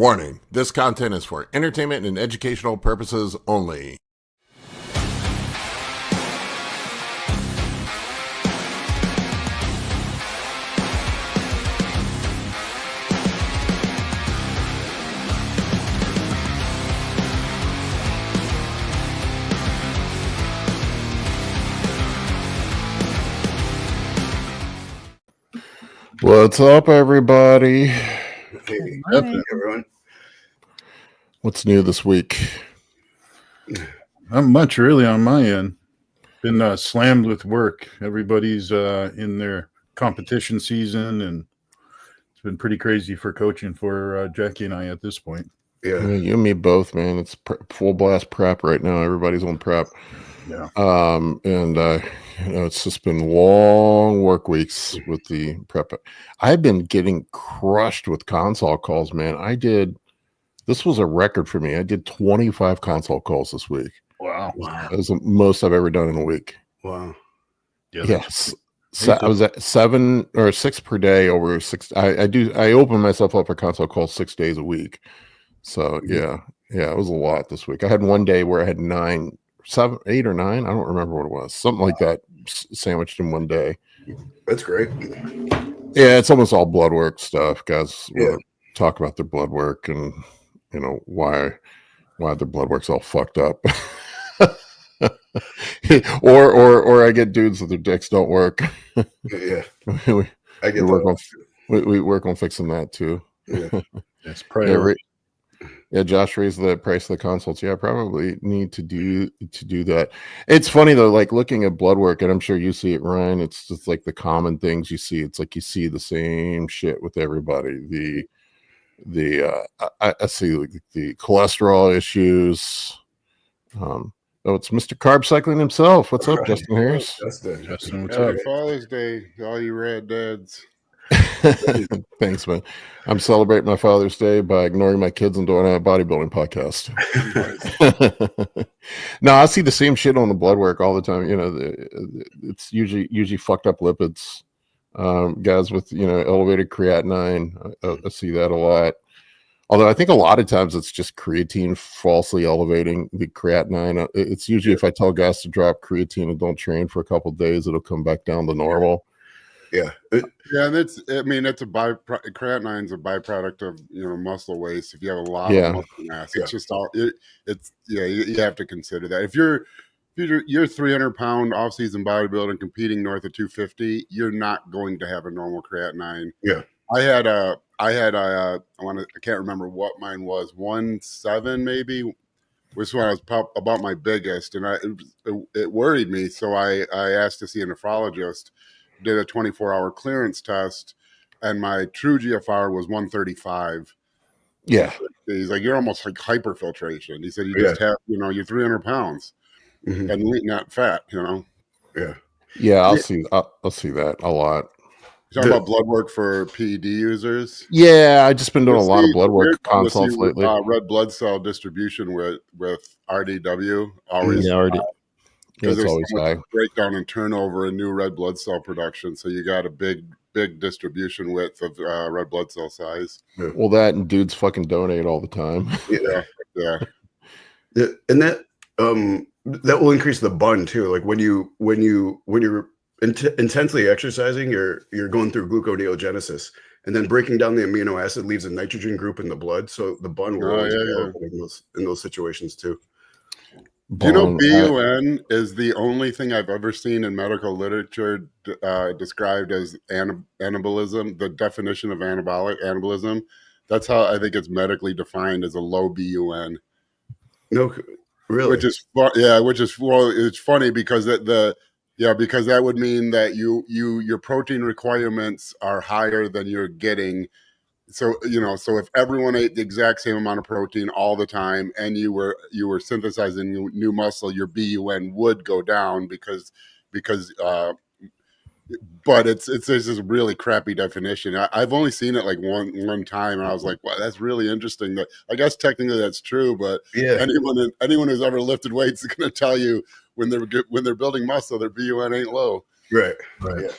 Warning, this content is for entertainment and educational purposes only. What's up, everybody? Hey, everyone. What's new this week? Not much really on my end. Been slammed with work. Everybody's in their competition season, and it's been pretty crazy for coaching for Jackie and I at this point. Yeah, you and me both, man. It's full blast prep right now. Everybody's on prep. Yeah. It's just been long work weeks with the prep. I've been getting crushed with consult calls, man. This was a record for me. I did 25 consult calls this week. Wow. That was the most I've ever done in a week. Wow. Yeah, yes. So I was at 7 or 6 per day over 6. I open myself up for consult calls 6 days a week. So yeah, it was a lot this week. I had one day where I had 9, 7, 8 or 9. I don't remember what it was. Something like that sandwiched in one day. That's great. Yeah, it's almost all blood work stuff. Guys talk about their blood work and why their blood work's all fucked up. or I get dudes that their dicks don't work. Yeah. we work on fixing that too. Yeah. That's priority. Yeah, Josh raised the price of the consults. Yeah, I probably need to do that. It's funny though, like looking at blood work, and I'm sure you see it, Ryan. It's just like the common things you see. It's like you see the same shit with everybody. I see like the cholesterol issues. It's Mr. Carb Cycling himself. What's up, Justin Harris? Justin, what's Happy up? Father's Day, all you rad dads. Thanks, man. I'm celebrating my Father's Day by ignoring my kids and doing a bodybuilding podcast. No, I see the same shit on the blood work all the time. It's usually fucked up lipids. Guys with elevated creatinine. I see that a lot. Although I think a lot of times it's just creatine falsely elevating the creatinine. It's usually if I tell guys to drop creatine and don't train for a couple of days, it'll come back down to normal. Yeah. And it's a creatinine's a byproduct of muscle waste. If you have a lot of muscle mass, it's just all you have to consider that. If you're 300-pound off-season bodybuilding competing north of 250, you're not going to have a normal creatinine. Yeah. I can't remember what mine was, 1.7 maybe, which when I was about my biggest, and it worried me. So I asked to see a nephrologist, did a 24-hour clearance test, and my true GFR was 135. Yeah. He's like, you're almost like hyperfiltration. He said, you just have, you're 300 pounds and lean, not fat, Yeah. Yeah, I'll see that a lot. You talking about blood work for PED users? Yeah, I've just been doing a lot of blood work consults lately. Red blood cell distribution with RDW always. Yeah, because there's always so much high. breakdown and turnover in new red blood cell production. So you got a big distribution width of red blood cell size. Well, that and dudes fucking donate all the time. Yeah. And that will increase the bun too. Like when you're intensely exercising, you're going through gluconeogenesis, and then breaking down the amino acid leaves a nitrogen group in the blood. So the bun will in those situations too. Do you know BUN is the only thing I've ever seen in medical literature described as anabolism, the definition of anabolism? That's how I think it's medically defined, as a low BUN. No, really? Which is it's funny because because that would mean that your protein requirements are higher than you're getting. So so if everyone ate the exact same amount of protein all the time and you were synthesizing new muscle, your BUN would go down because but it's this really crappy definition. I've only seen it like one time, and I was like, wow, that's really interesting. That I guess technically that's true, but anyone who's ever lifted weights is going to tell you when they're building muscle, their BUN ain't low. Right. Yeah.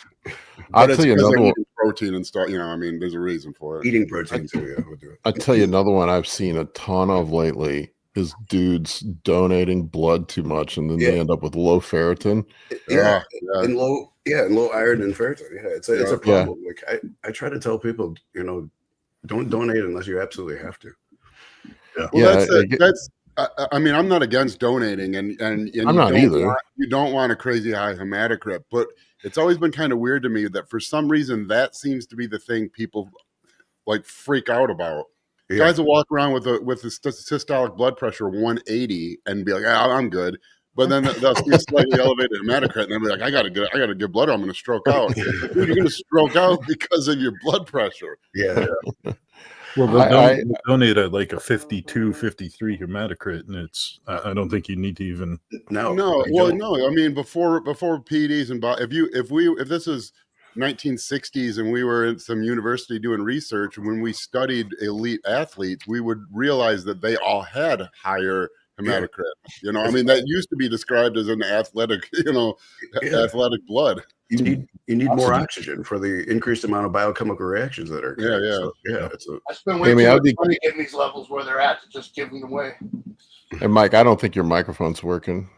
I'll tell you another one. protein and stuff. You know, I mean, there's a reason for it. Eating protein too, yeah, we'll do it. I tell you another one I've seen a ton of lately is dudes donating blood too much, and then they end up with low ferritin. Yeah, and low iron and ferritin. Yeah, it's a problem. Like I try to tell people, you know, don't donate unless you absolutely have to. Yeah, well, that's. I mean, I'm not against donating, and I'm not either. You don't want a crazy high hematocrit, but it's always been kind of weird to me that for some reason that seems to be the thing people like freak out about. Yeah. Guys will walk around with a systolic blood pressure 180 and be like, I'm good. But then they'll see a slightly elevated hematocrit, and they'll be like, I gotta get blood, or I'm gonna stroke out. Dude, you're gonna stroke out because of your blood pressure. Yeah. Well, they'll donate at like a 52, 53 hematocrit, and I don't think you need to even. No. I mean, before PEDs and if this is 1960s and we were in some university doing research, when we studied elite athletes, we would realize that they all had higher hematocrit. You know, I mean, that used to be described as an athletic, athletic blood. You need more oxygen for the increased amount of biochemical reactions that are occurring. I spend way too much money getting these levels where they're at to just give them away. And Mike, I don't think your microphone's working.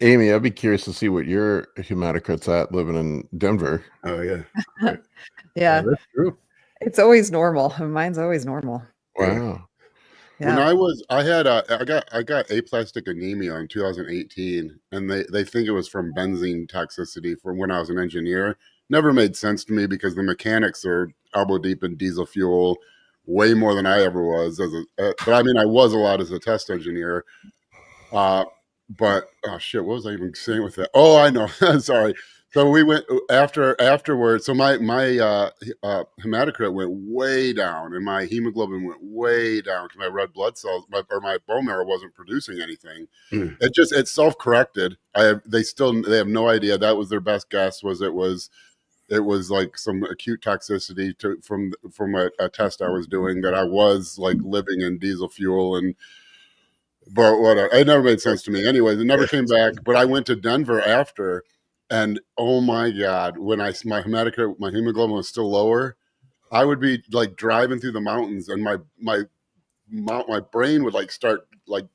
Amy, I'd be curious to see what your hematocrit's at living in Denver. Oh yeah. Yeah, that's true. It's always normal. Mine's always normal. Wow. Yeah. When I got aplastic anemia in 2018, and they think it was from benzene toxicity from when I was an engineer. Never made sense to me because the mechanics are elbow deep in diesel fuel, way more than I ever was. But I mean, I was a lot as a test engineer. But oh shit, what was I even saying with that? Oh, I know. Sorry. So we went afterwards. So my hematocrit went way down, and my hemoglobin went way down because my red blood cells, my bone marrow wasn't producing anything. It self-corrected. They have no idea. That was their best guess. It was like some acute toxicity from a test I was doing that I was like living in diesel fuel but whatever. It never made sense to me. Anyways, it never came back. But I went to Denver after. And oh my God, when my hemoglobin was still lower, I would be like driving through the mountains, and my brain would like start like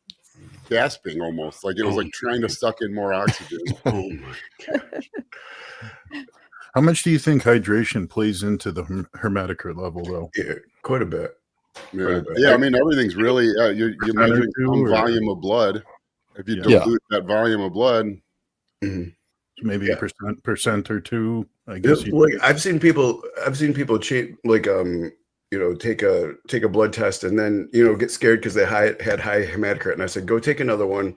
gasping almost, like it was like trying to suck in more oxygen. Oh my gosh. How much do you think hydration plays into the hematocrit level, though? Yeah, quite a bit. Yeah, I mean, everything's really you're measuring some volume of blood. If you dilute that volume of blood. Mm-hmm. Maybe a percent or two. I guess. Like I've seen people cheat, like take a blood test and then get scared because they had high hematocrit, and I said go take another one,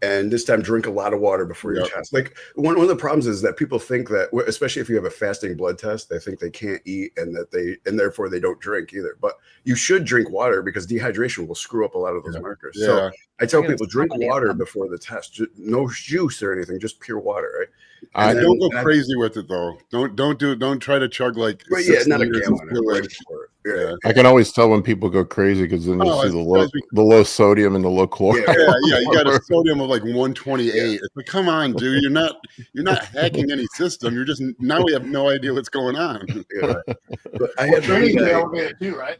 and this time drink a lot of water before your test. Like one of the problems is that people think that, especially if you have a fasting blood test, they think they can't eat and therefore they don't drink either. But you should drink water because dehydration will screw up a lot of those markers. Yeah. So I tell people drink water before the test. No juice or anything, just pure water, right? I don't go crazy with it though. Don't try to chug like. But yeah, not a gallon. Yeah. I can always tell when people go crazy because then you see the low sodium and the low chloride. Yeah, you got a sodium of like 128. It's like, come on, dude, you're not hacking any system. You're just now we have no idea what's going on. Yeah. But I had training the elevator too, right?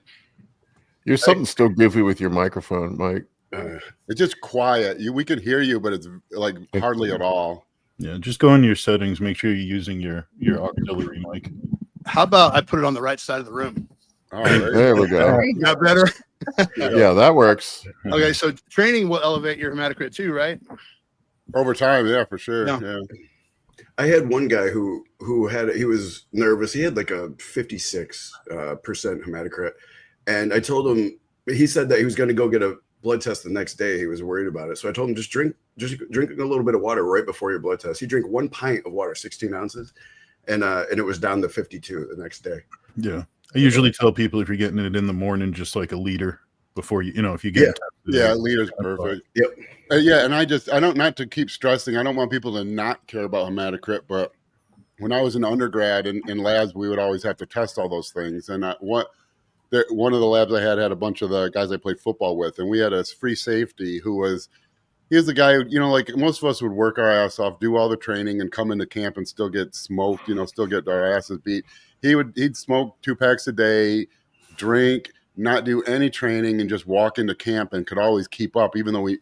You're something still goofy with your microphone, Mike. It's just quiet. We can hear you, but it's like hardly at all. Yeah, just go into your settings. Make sure you're using your auxiliary mic. How about I put it on the right side of the room? All right. There we go. Got better? Yeah, that works. Okay, so training will elevate your hematocrit too, right? Over time, yeah, for sure. Yeah. I had one guy who he was nervous. He had like a 56% hematocrit, and I told him, he said that he was going to go get a blood test the next day. He was worried about it, so I told him just drink a little bit of water right before your blood test. He drank 1 pint of water, 16 ounces, and it was down to 52 the next day. Yeah, I usually tell people if you're getting it in the morning, just like a liter before if you get tested. Yeah, a liter's perfect. Yep. And I don't, not to keep stressing, I don't want people to not care about hematocrit, but when I was an undergrad in labs, we would always have to test all those things. And one of the labs I had a bunch of the guys I played football with, and we had a free safety who was, He's the guy who, you know, like most of us would work our ass off, do all the training, and come into camp and still get smoked, you know, still get our asses beat. He'd smoke 2 packs a day, drink, not do any training, and just walk into camp and could always keep up, even though he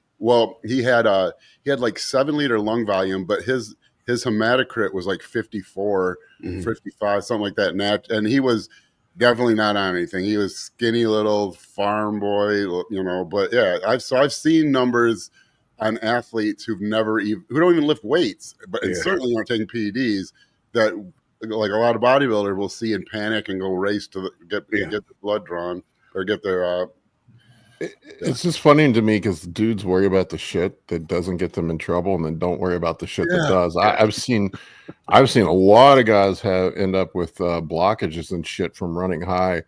had like 7-liter lung volume, but his hematocrit was like 54, 55, something like that. And he was definitely not on anything. He was skinny little farm boy, you know. But yeah, I've seen numbers on athletes who don't even lift weights, but and certainly aren't taking PEDs, that like a lot of bodybuilders will see and panic and go race to get the blood drawn or get their. It's just funny to me because dudes worry about the shit that doesn't get them in trouble, and then don't worry about the shit that does. I've seen a lot of guys end up with blockages and shit from running high.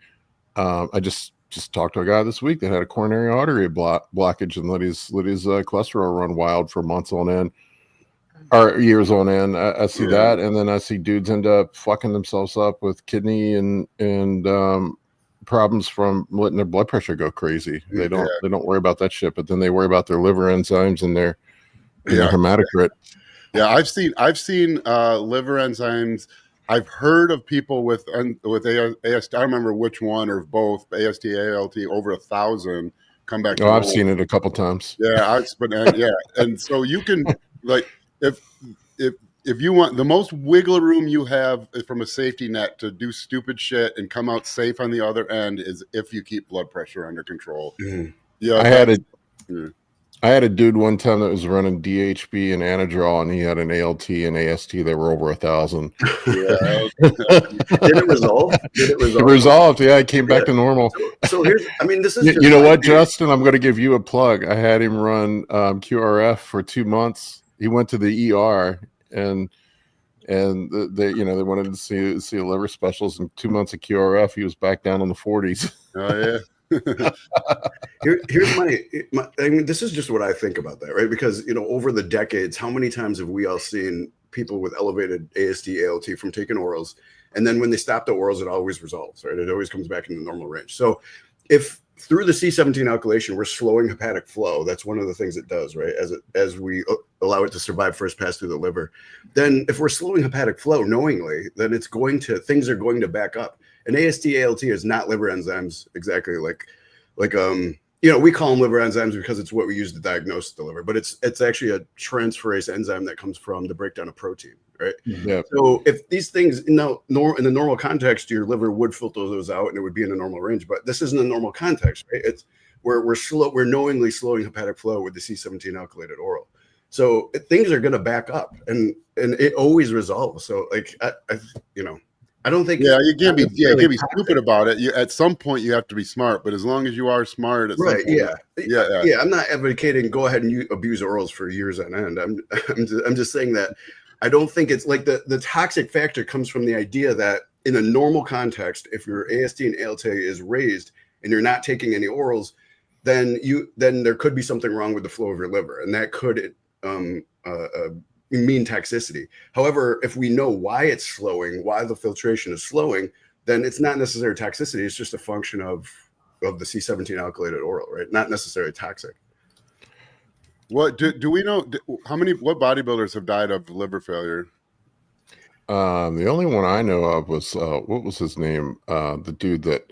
I just talked to a guy this week that had a coronary artery blockage and let his cholesterol run wild for months on end or years on end. I see that, and then I see dudes end up fucking themselves up with kidney and problems from letting their blood pressure go crazy. They don't worry about that shit, but then they worry about their liver enzymes and their hematocrit. Yeah, I've seen liver enzymes. I've heard of people with AST. I don't remember which one or both, AST, ALT, over 1,000 come back. I've seen it a couple times. Yeah, and so you can, like, if you want the most wiggle room you have from a safety net to do stupid shit and come out safe on the other end is if you keep blood pressure under control. Yeah, I had a dude one time that was running DHB and Anadrol, and he had an ALT and AST. They were over 1,000. Did it resolve? It resolved. Yeah, it came back to normal. So here's, I mean, this is you know what, Justin? I'm going to give you a plug. I had him run QRF for 2 months. He went to the ER, and they wanted to see a liver specialist. In 2 months of QRF, he was back down in the 40s. Oh yeah. Here's my I mean, this is just what I think about that, right? Because, you know, over the decades, how many times have we all seen people with elevated AST, ALT from taking orals, and then when they stop the orals, it always resolves, right? It always comes back in the normal range. So if through the C17 alkylation, we're slowing hepatic flow, that's one of the things it does, right? As we allow it to survive first pass through the liver, then if we're slowing hepatic flow knowingly, then things are going to back up. And AST, ALT is not liver enzymes exactly like you know, we call them liver enzymes because it's what we use to diagnose the liver, but it's actually a transferase enzyme that comes from the breakdown of protein, right? Yeah. So if these things, in the normal context, your liver would filter those out and it would be in a normal range, but this isn't a normal context, right? It's we're knowingly slowing hepatic flow with the C17 alkylated oral. So things are going to back up, and it always resolves. So like I don't think. Yeah, you can't be stupid about it. At some point you have to be smart, but as long as you are smart, at some point, yeah. I'm not advocating go ahead and abuse orals for years on end. I'm just saying that I don't think it's like the toxic factor comes from the idea that in a normal context, if your AST and ALT is raised and you're not taking any orals, then there could be something wrong with the flow of your liver, and that could mean toxicity. However, if we know why it's slowing, why the filtration is slowing, then it's not necessarily toxicity. It's just a function of the C17 alkylated oral, right? Not necessarily toxic. What do we know? What bodybuilders have died of liver failure? The only one I know of was what was his name? The dude that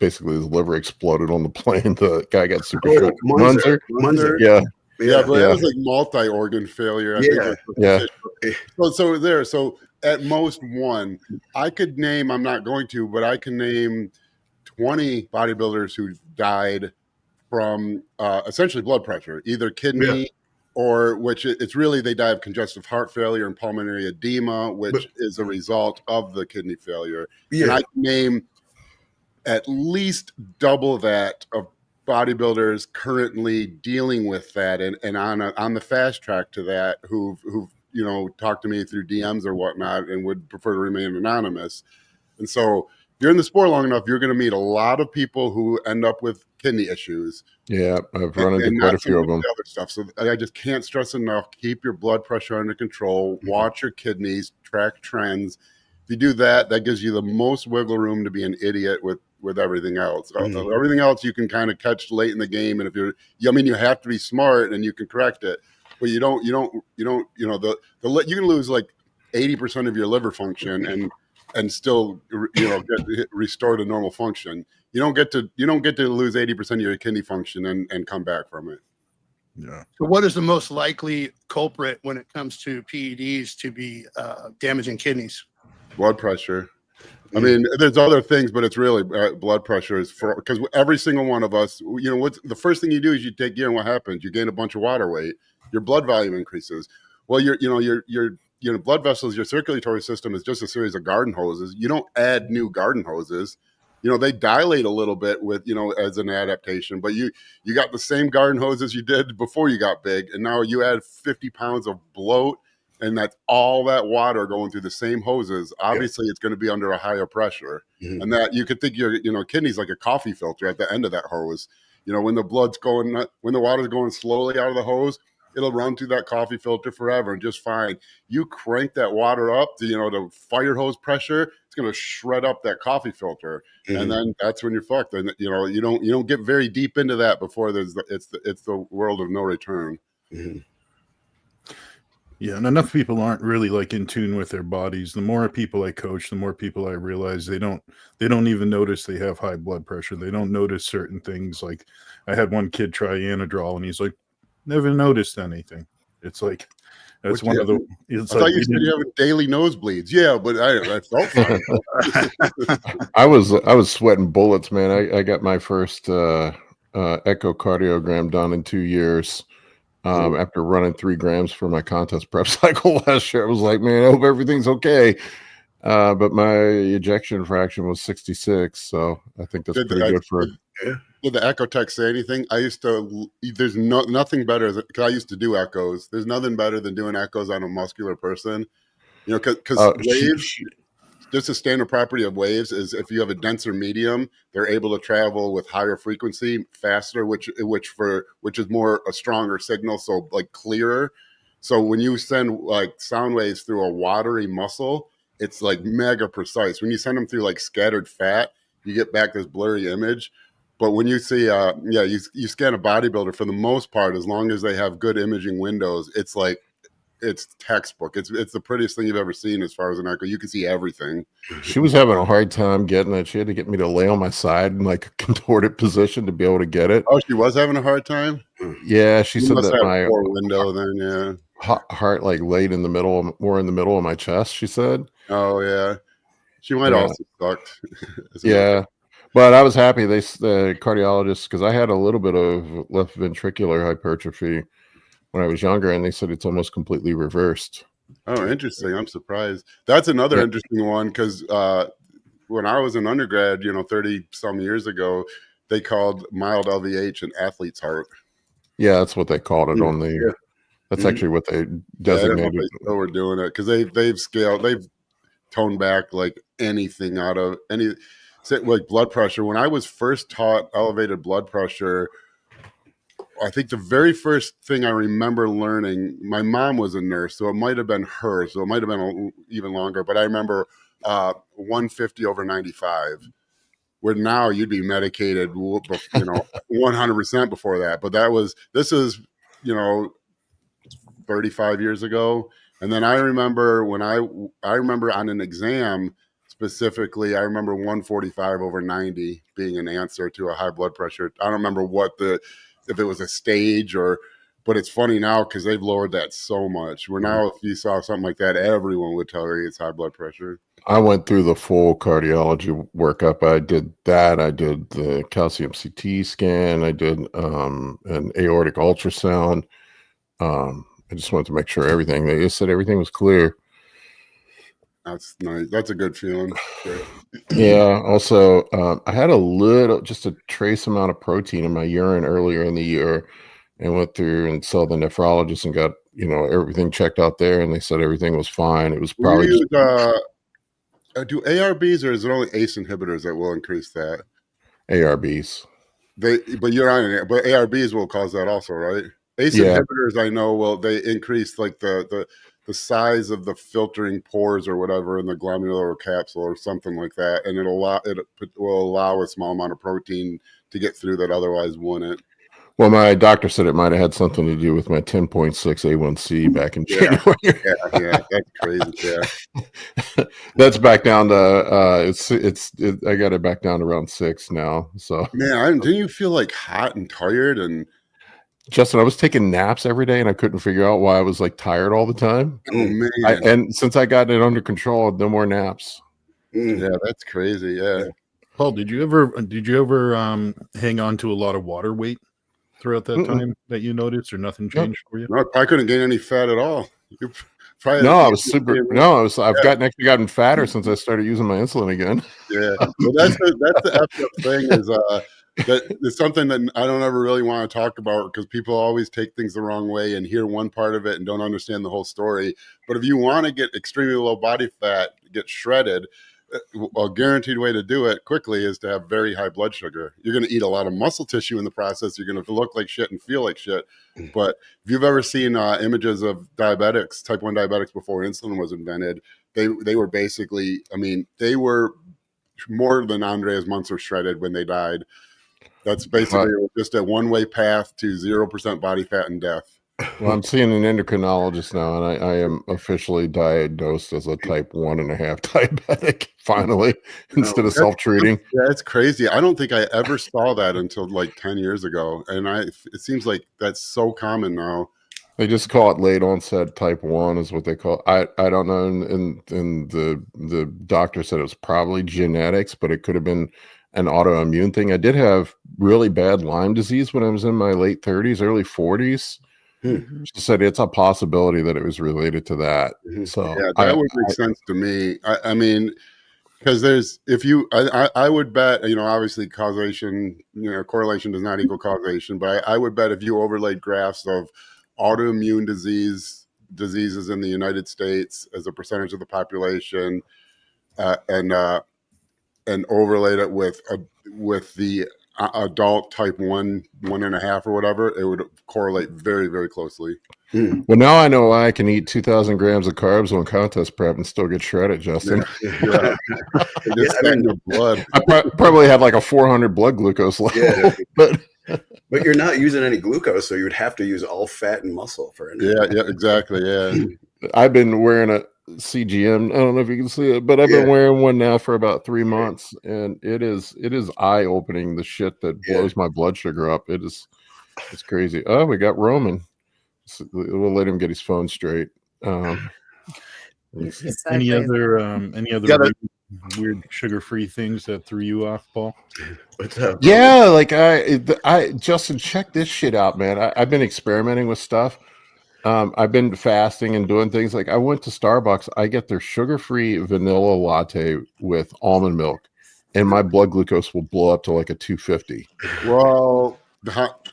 basically his liver exploded on the plane. The guy got super short. Munzer. Yeah, but it was like multi-organ failure. I think. So at most one. I could name, I'm not going to, but I can name 20 bodybuilders who died from essentially blood pressure, either kidney or it's really they die of congestive heart failure and pulmonary edema, which is a result of the kidney failure. And I can name at least double that of bodybuilders currently dealing with that and on the fast track to that who've talked to me through DMs or whatnot and would prefer to remain anonymous. And so if you're in the sport long enough, you're going to meet a lot of people who end up with kidney issues. Yeah, I've run into quite a few of them. Other stuff. So I just can't stress enough, keep your blood pressure under control, watch your kidneys, track trends. If you do that, that gives you the most wiggle room to be an idiot with with everything else. Mhm. Everything else you can kind of catch late in the game, and if you're, I mean, you have to be smart and you can correct it, but you don't, you know, you can lose like 80% of your liver function and still, you know, get restored to normal function. You don't get to lose 80% of your kidney function and come back from it. Yeah. So what is the most likely culprit when it comes to PEDs to be damaging kidneys? Blood pressure. I mean, there's other things, but it's really blood pressure is for, because every single one of us, you know, what's the first thing you do is you take gear, and what happens? You gain a bunch of water weight, your blood volume increases. Well, your blood vessels, your circulatory system is just a series of garden hoses. You don't add new garden hoses. You know, they dilate a little bit with, you know, as an adaptation, but you got the same garden hoses you did before you got big, and now you add 50 pounds of bloat, and that's all that water going through the same hoses. Obviously, it's going to be under a higher pressure, and that you could think your, you know, kidney's like a coffee filter at the end of that hose. You know, when the water's going slowly out of the hose, it'll run through that coffee filter forever and just fine. You crank that water up to, you know, the fire hose pressure, it's going to shred up that coffee filter, and then that's when you're fucked. And you know, you don't get very deep into that before it's the world of no return. Yeah, and enough people aren't really like in tune with their bodies. The more people I coach, the more people I realize they don't even notice they have high blood pressure. They don't notice certain things. Like I had one kid try Anadrol, and he's like, never noticed anything. It's like that's one of the. It's I like thought you said you have daily nosebleeds. Yeah, but I felt fine. I was sweating bullets, man. I got my first echocardiogram done in 2 years. After running 3 grams for my contest prep cycle last year, I was like, man, I hope everything's okay. But my ejection fraction was 66, so I think that's pretty good for. Did the echo tech say anything? There's nothing better, because I used to do echoes. There's nothing better than doing echoes on a muscular person. You know, because waves, just a standard property of waves is if you have a denser medium, they're able to travel with higher frequency faster, which is more a stronger signal, so like clearer. So when you send like sound waves through a watery muscle, it's like mega precise. When you send them through like scattered fat, you get back this blurry image. But when you see, you scan a bodybuilder, for the most part, as long as they have good imaging windows, it's like, it's textbook. It's the prettiest thing you've ever seen as far as an echo. You can see everything. She was having a hard time getting it. She had to get me to lay on my side in like a contorted position to be able to get it. Oh, she was having a hard time? Yeah, she said that my poor window then, yeah. Heart like laid in the middle, more in the middle of my chest, she said. Oh, yeah. She might also sucked. Yeah. But I was happy the cardiologist, because I had a little bit of left ventricular hypertrophy when I was younger, and they said it's almost completely reversed. Oh, interesting. I'm surprised. That's another interesting one, because when I was an undergrad, 30 some years ago, they called mild LVH an athlete's heart. Yeah, that's what they called it on the. That's actually what they designated. Yeah, they still were doing it because they've toned back like anything out of any, like blood pressure. When I was first taught elevated blood pressure, I think the very first thing I remember learning, my mom was a nurse, so it might have been her, so it might have been even longer, but I remember 150 over 95, where now you'd be medicated, 100% before that. But this is 35 years ago. And then I remember I remember on an exam specifically, I remember 145 over 90 being an answer to a high blood pressure. I don't remember if it was a stage but it's funny now because they've lowered that so much. Where now, if you saw something like that, everyone would tell you it's high blood pressure. I went through the full cardiology workup. I did that. I did the calcium CT scan. I did an aortic ultrasound. I just wanted to make sure they just said everything was clear. That's nice. That's a good feeling. Yeah. Also, I had just a trace amount of protein in my urine earlier in the year, and went through and saw the nephrologist and got, everything checked out there, and they said everything was fine. It was probably do ARBs, or is it only ACE inhibitors that will increase that? ARBs. But you're on it. But ARBs will cause that also, right? ACE inhibitors, I know, they increase like the the size of the filtering pores or whatever in the glomerular capsule or something like that, and it will allow a small amount of protein to get through that otherwise wouldn't. Well, my doctor said it might have had something to do with my 10.6 A1C back in January. Yeah, that's crazy. Yeah, That's back down to I got it back down to around 6 now. So man, didn't you feel like hot and tired? And Justin, I was taking naps every day and I couldn't figure out why I was like tired all the time. oh man, And since I got it under control, no more naps. yeah, that's crazy. Yeah. Paul, did you ever hang on to a lot of water weight throughout that time that you noticed, or nothing changed for you? No, I couldn't gain any fat at all. I've actually gotten fatter since I started using my insulin again. Yeah, well, that's the effed up thing is that is something that I don't ever really want to talk about because people always take things the wrong way and hear one part of it and don't understand the whole story. But if you want to get extremely low body fat, get shredded, a guaranteed way to do it quickly is to have very high blood sugar. You're going to eat a lot of muscle tissue in the process. You're going to look like shit and feel like shit. But if you've ever seen images of diabetics, type 1 diabetics before insulin was invented, they were basically, I mean, they were more than Andreas Munzer shredded when they died. That's basically just a one-way path to 0% body fat and death. Well, I'm seeing an endocrinologist now, and I am officially diagnosed as a type 1.5 diabetic, finally, instead of self-treating. Yeah, it's crazy. I don't think I ever saw that until like 10 years ago. And it seems like that's so common now. They just call it late onset type 1 is what they call it. I don't know. And the doctor said it was probably genetics, but it could have been an autoimmune thing. I did have really bad Lyme disease when I was in my late 30s, early 40s. She said it's a possibility that it was related to that. So yeah, that would make sense to me. I mean, because I would bet, obviously causation, correlation does not equal causation, but I would bet if you overlaid graphs of autoimmune diseases in the United States as a percentage of the population, and overlaid it with the adult type 1.5 or whatever, it would correlate very, very closely. Well, now I know why I can eat 2,000 grams of carbs on contest prep and still get shredded, Justin. Yeah. Just in your blood. I probably had like a 400 blood glucose level. Yeah. but you're not using any glucose, so you would have to use all fat and muscle for it. Yeah, exactly. Yeah. I've been wearing a CGM. I don't know if you can see it, but I've been wearing one now for about 3 months, and it is eye opening. The shit that blows my blood sugar up. It's crazy. Oh, we got Roman. So we'll let him get his phone straight. Any other weird sugar-free things that threw you off, Paul? What's up? Yeah, like I Justin, check this shit out, man. I've been experimenting with stuff. I've been fasting and doing things like I went to Starbucks. I get their sugar-free vanilla latte with almond milk, and my blood glucose will blow up to like a 250. Well, that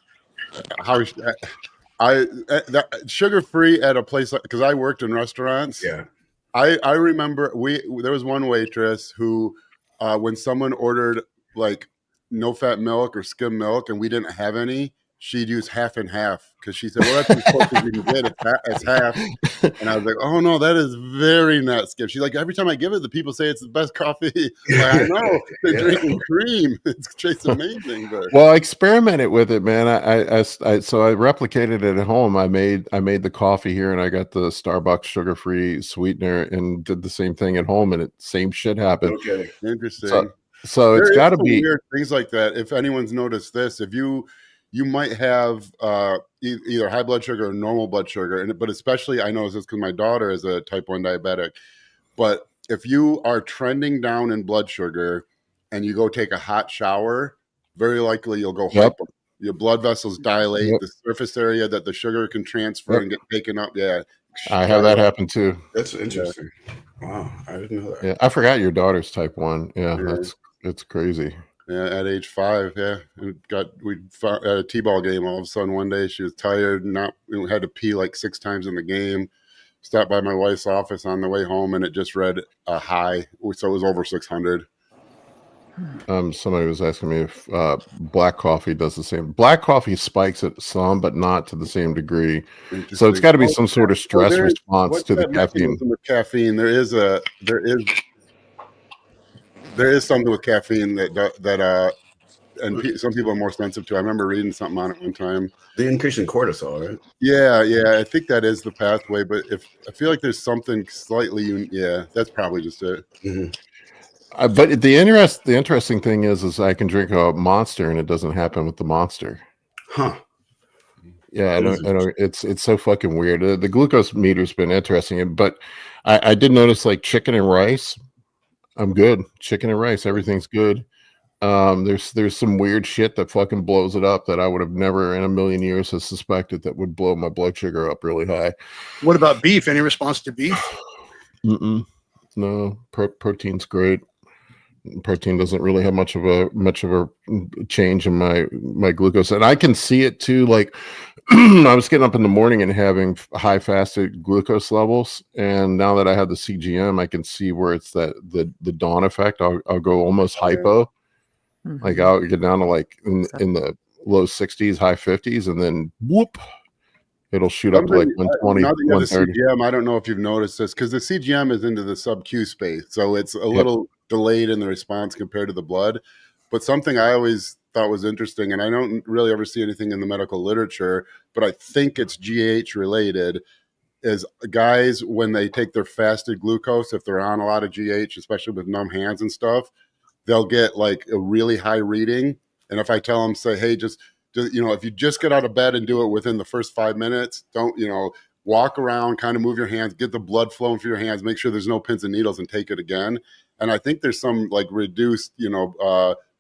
sugar-free at a place because I worked in restaurants. Yeah. I remember there was one waitress who, when someone ordered like no fat milk or skim milk and we didn't have any, she'd use half and half because she said, well, that's as close as you can get. It's half. And I was like, oh, no, that is very not skim. She's like, every time I give it, the people say it's the best coffee. Like, I know. They're drinking cream. It's amazing. But. Well, I experimented with it, man. So I replicated it at home. I made the coffee here, and I got the Starbucks sugar-free sweetener and did the same thing at home, and same shit happened. Okay. Interesting. So it's got to be weird things like that. If anyone's noticed this, if you might have either high blood sugar or normal blood sugar, but especially I notice this because my daughter is a type 1 diabetic. But if you are trending down in blood sugar and you go take a hot shower, very likely you'll go hyper. Your blood vessels dilate, the surface area that the sugar can transfer and get taken up. Yeah, I have that happen too. That's interesting. Wow, I didn't know that. Yeah, I forgot your daughter's type 1. Yeah. It's crazy. Yeah, at age 5, we found at a t-ball game. All of a sudden, one day she was tired, had to pee like 6 times in the game. Stopped by my wife's office on the way home, and it just read a high, so it was over 600. Somebody was asking me if black coffee does the same. Black coffee spikes it some, but not to the same degree. So it's Interesting. got to be some sort of stress response What's to the that caffeine. mechanism with caffeine? There is something with caffeine and some people are more sensitive to. I remember reading something on it one time. The increase in cortisol, right? Yeah, I think that is the pathway. But if I feel like there's something slightly, yeah, that's probably just it. Mhm. But the interesting thing is I can drink a Monster and it doesn't happen with the Monster. Huh. Yeah, That is I know. It's so fucking weird. The glucose meter's been interesting, but I did notice like chicken and rice. I'm good. Chicken and rice, everything's good. There's some weird shit that fucking blows it up that I would have never in a million years have suspected that would blow my blood sugar up really high. What about beef? Any response to beef? No, protein's great. Protein doesn't really have much of a change in my glucose, and I can see it too. Like I was getting up in the morning and having high fasted glucose levels, and now that I have the CGM, I can see where it's the dawn effect. I'll go almost hypo. Like Mhm. I'll get down to like in the low 60s, high 50s, and then whoop, it'll shoot up to like 120, Now that you have the 130. CGM, I don't know if you've noticed this because the CGM is into the sub-Q space, so it's a little delayed in the response compared to the blood. But something I always thought was interesting, and I don't really ever see anything in the medical literature, but I think it's GH related, is guys when they take their fasted glucose, if they're on a lot of GH, especially with numb hands and stuff, they'll get like a really high reading. And if I tell them, say, hey, just if you just get out of bed and do it within the first 5 minutes, don't, walk around, kind of move your hands, get the blood flowing through your hands, make sure there's no pins and needles and take it again. And I think there's some like reduced,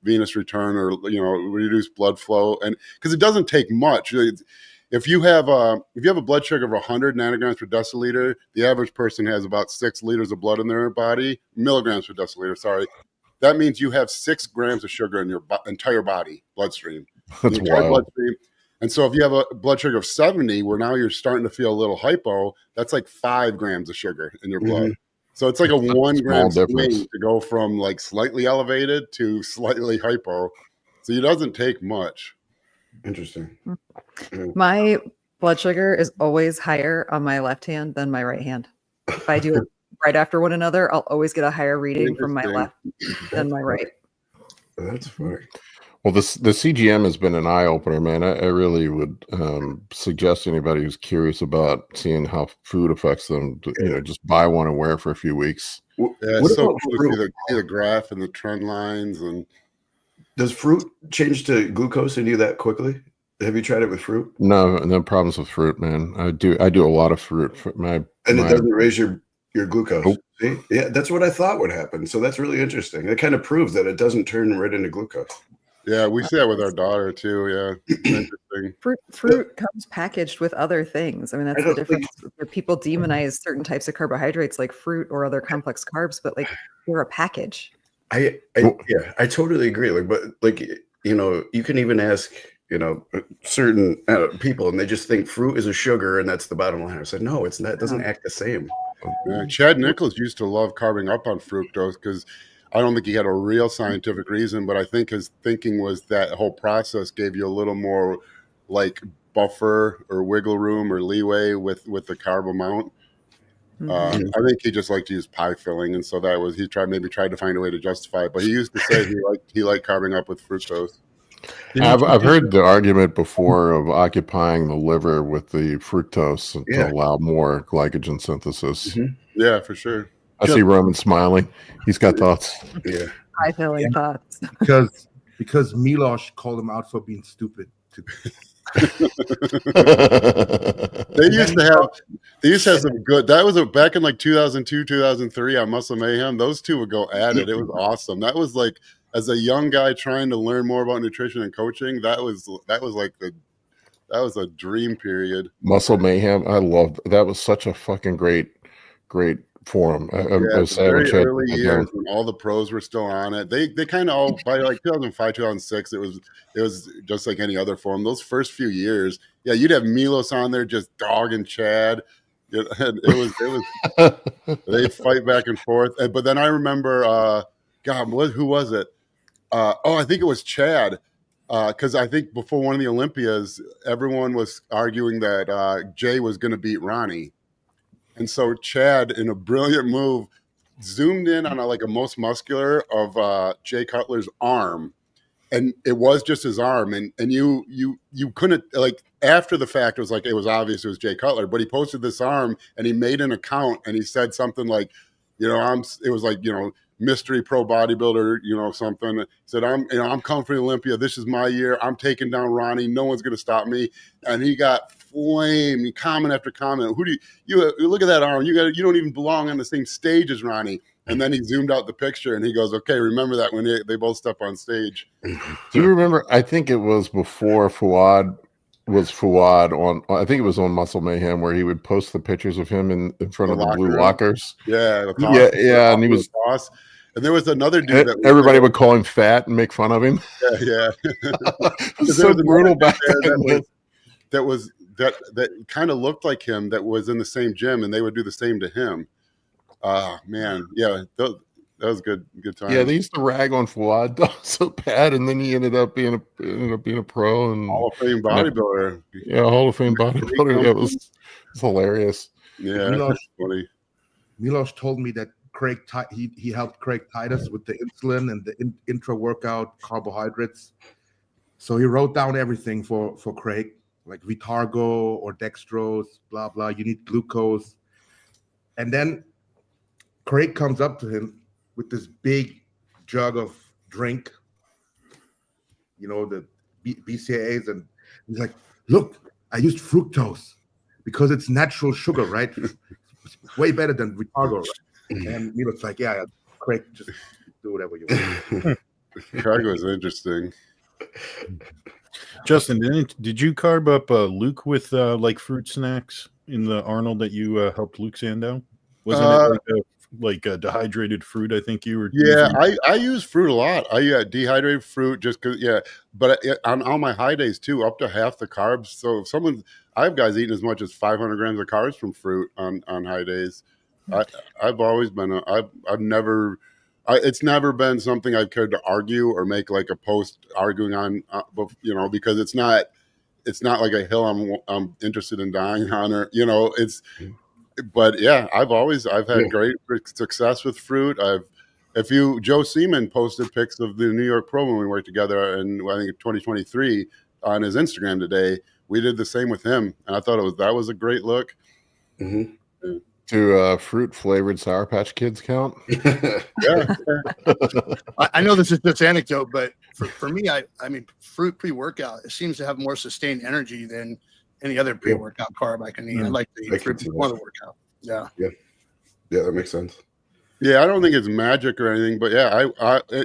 venous return or, reduced blood flow. And because it doesn't take much. If you have a blood sugar of 100 nanograms per deciliter, the average person has about 6 liters of blood in their body, milligrams per deciliter, sorry. That means you have 6 grams of sugar in your entire body bloodstream. That's wild. Bloodstream. And so if you have a blood sugar of 70, where now you're starting to feel a little hypo, that's like 5 grams of sugar in your blood. Mhm. So it's like a 1 gram difference. swing to go from like slightly elevated to slightly hypo. So it doesn't take much. Interesting. My blood sugar is always higher on my left hand than my right hand. If I do it right after one another, I'll always get a higher reading from my left than my right. That's funny. Well, the CGM has been an eye opener, man. I really would suggest anybody who's curious about seeing how food affects them, to, just buy one and wear it for a few weeks. Yeah, What it's so about cool to fruit? see the graph and the trend lines. And Does fruit change to glucose in you that quickly? Have you tried it with fruit? No problems with fruit, man. I do a lot of fruit. And it doesn't raise your glucose. Nope. See? Yeah, that's what I thought would happen. So that's really interesting. It kind of proves that it doesn't turn right into glucose. yeah, we see that with our daughter too. Yeah, interesting. Fruit comes packaged with other things. I mean, that's the don't difference. People demonize certain types of carbohydrates like fruit or other complex carbs, but like they're a package. I totally agree. You can even ask, certain people, and they just think fruit is a sugar, and that's the bottom line. I said, no, it's not. It doesn't act the same. Yeah, Chad Nichols used to love carving up on fructose because I don't think he had a real scientific reason, but I think his thinking was that whole process gave you a little more like buffer or wiggle room or leeway with the carb amount. I think he just liked to use pie filling, and so that was he tried to find a way to justify it. But he used to say he liked carving up with fructose. I've heard the argument before of occupying the liver with the fructose to allow more glycogen synthesis. Mhm. Yeah, for sure. I see Roman smiling. He's got thoughts. Yeah. I feel like thoughts. Because Milosh called him out for being stupid. They used to have some good. That was back in like 2002, 2003 on Muscle Mayhem. Those two would go at it. It was awesome. That was like, as a young guy trying to learn more about nutrition and coaching, that was a dream period. Muscle Mayhem. I loved that. Was such a fucking great forum. Very early years when all the pros were still on it. They kind of all by like 2005, 2006. It was just like any other forum. Those first few years, yeah, you'd have Milos on there just dogging Chad. It was they fight back and forth. But then I remember, who was it? I think it was Chad. Because I think before one of the Olympias, everyone was arguing that Jay was going to beat Ronnie. And so Chad, in a brilliant move, zoomed in on a most muscular of Jay Cutler's arm. And it was just his arm. And you couldn't, after the fact, it was obvious it was Jay Cutler, but he posted this arm and he made an account and he said something like, mystery pro bodybuilder, something. He said, I'm coming for the Olympia. This is my year. I'm taking down Ronnie. No one's going to stop me. And he got flamed, comment after comment. Who do you look at that arm? You don't even belong on the same stage as Ronnie. And then he zoomed out the picture and he goes, okay, remember that when they both step on stage. Do you remember? I think it was before Fouad on, I think it was on Muscle Mayhem, where he would post the pictures of him in front of the blue lockers. Yeah. And he was boss. And there was another dude that everybody would call him fat and make fun of him. Yeah. It was so brutal back then. That kind of looked like him, that was in the same gym, and they would do the same to him. Man, yeah, that was good time. Yeah, they used to rag on Fouad so bad, and then he ended up being a pro and Hall of Fame bodybuilder. Yeah, Hall of Fame bodybuilder. Yeah, it was hilarious. Yeah, that's funny. Milos told me that he helped Craig Titus with the insulin and the intra workout carbohydrates. So he wrote down everything for Craig, like Vitargo or dextrose, blah blah. You need glucose, and then Craig comes up to him with this big jug of drink, the BCAAs, and he's like, "Look, I used fructose because it's natural sugar, right? It's way better than Vitargo." Right? And Milo's like, "Yeah, Craig, just do whatever you want." Craig was interesting. Justin, did you carb up Luke with fruit snacks in the Arnold that you helped Luke Sandow? Wasn't it like a dehydrated fruit? I think you were. Yeah, I use fruit a lot. I dehydrated fruit just because. Yeah, but on all my high days too, up to half the carbs. So if I have guys eating as much as 500 grams of carbs from fruit on high days. I've always been it's never been something I've cared to argue or make like a post arguing on, because it's not like a hill I'm interested in dying on, or but yeah, I've had great success with fruit. Joe Seaman posted pics of the New York Pro when we worked together in, I think, 2023 on his Instagram today. We did the same with him, and I thought that was a great look. Mm-hmm. Yeah. Do fruit flavored Sour Patch Kids count? Yeah. I know this is just anecdote, but for me, I mean, fruit pre-workout, it seems to have more sustained energy than any other pre-workout carb I can eat. I like to eat fruit before the workout. Yeah. Yeah, that makes sense. Yeah, I don't think it's magic or anything, but yeah,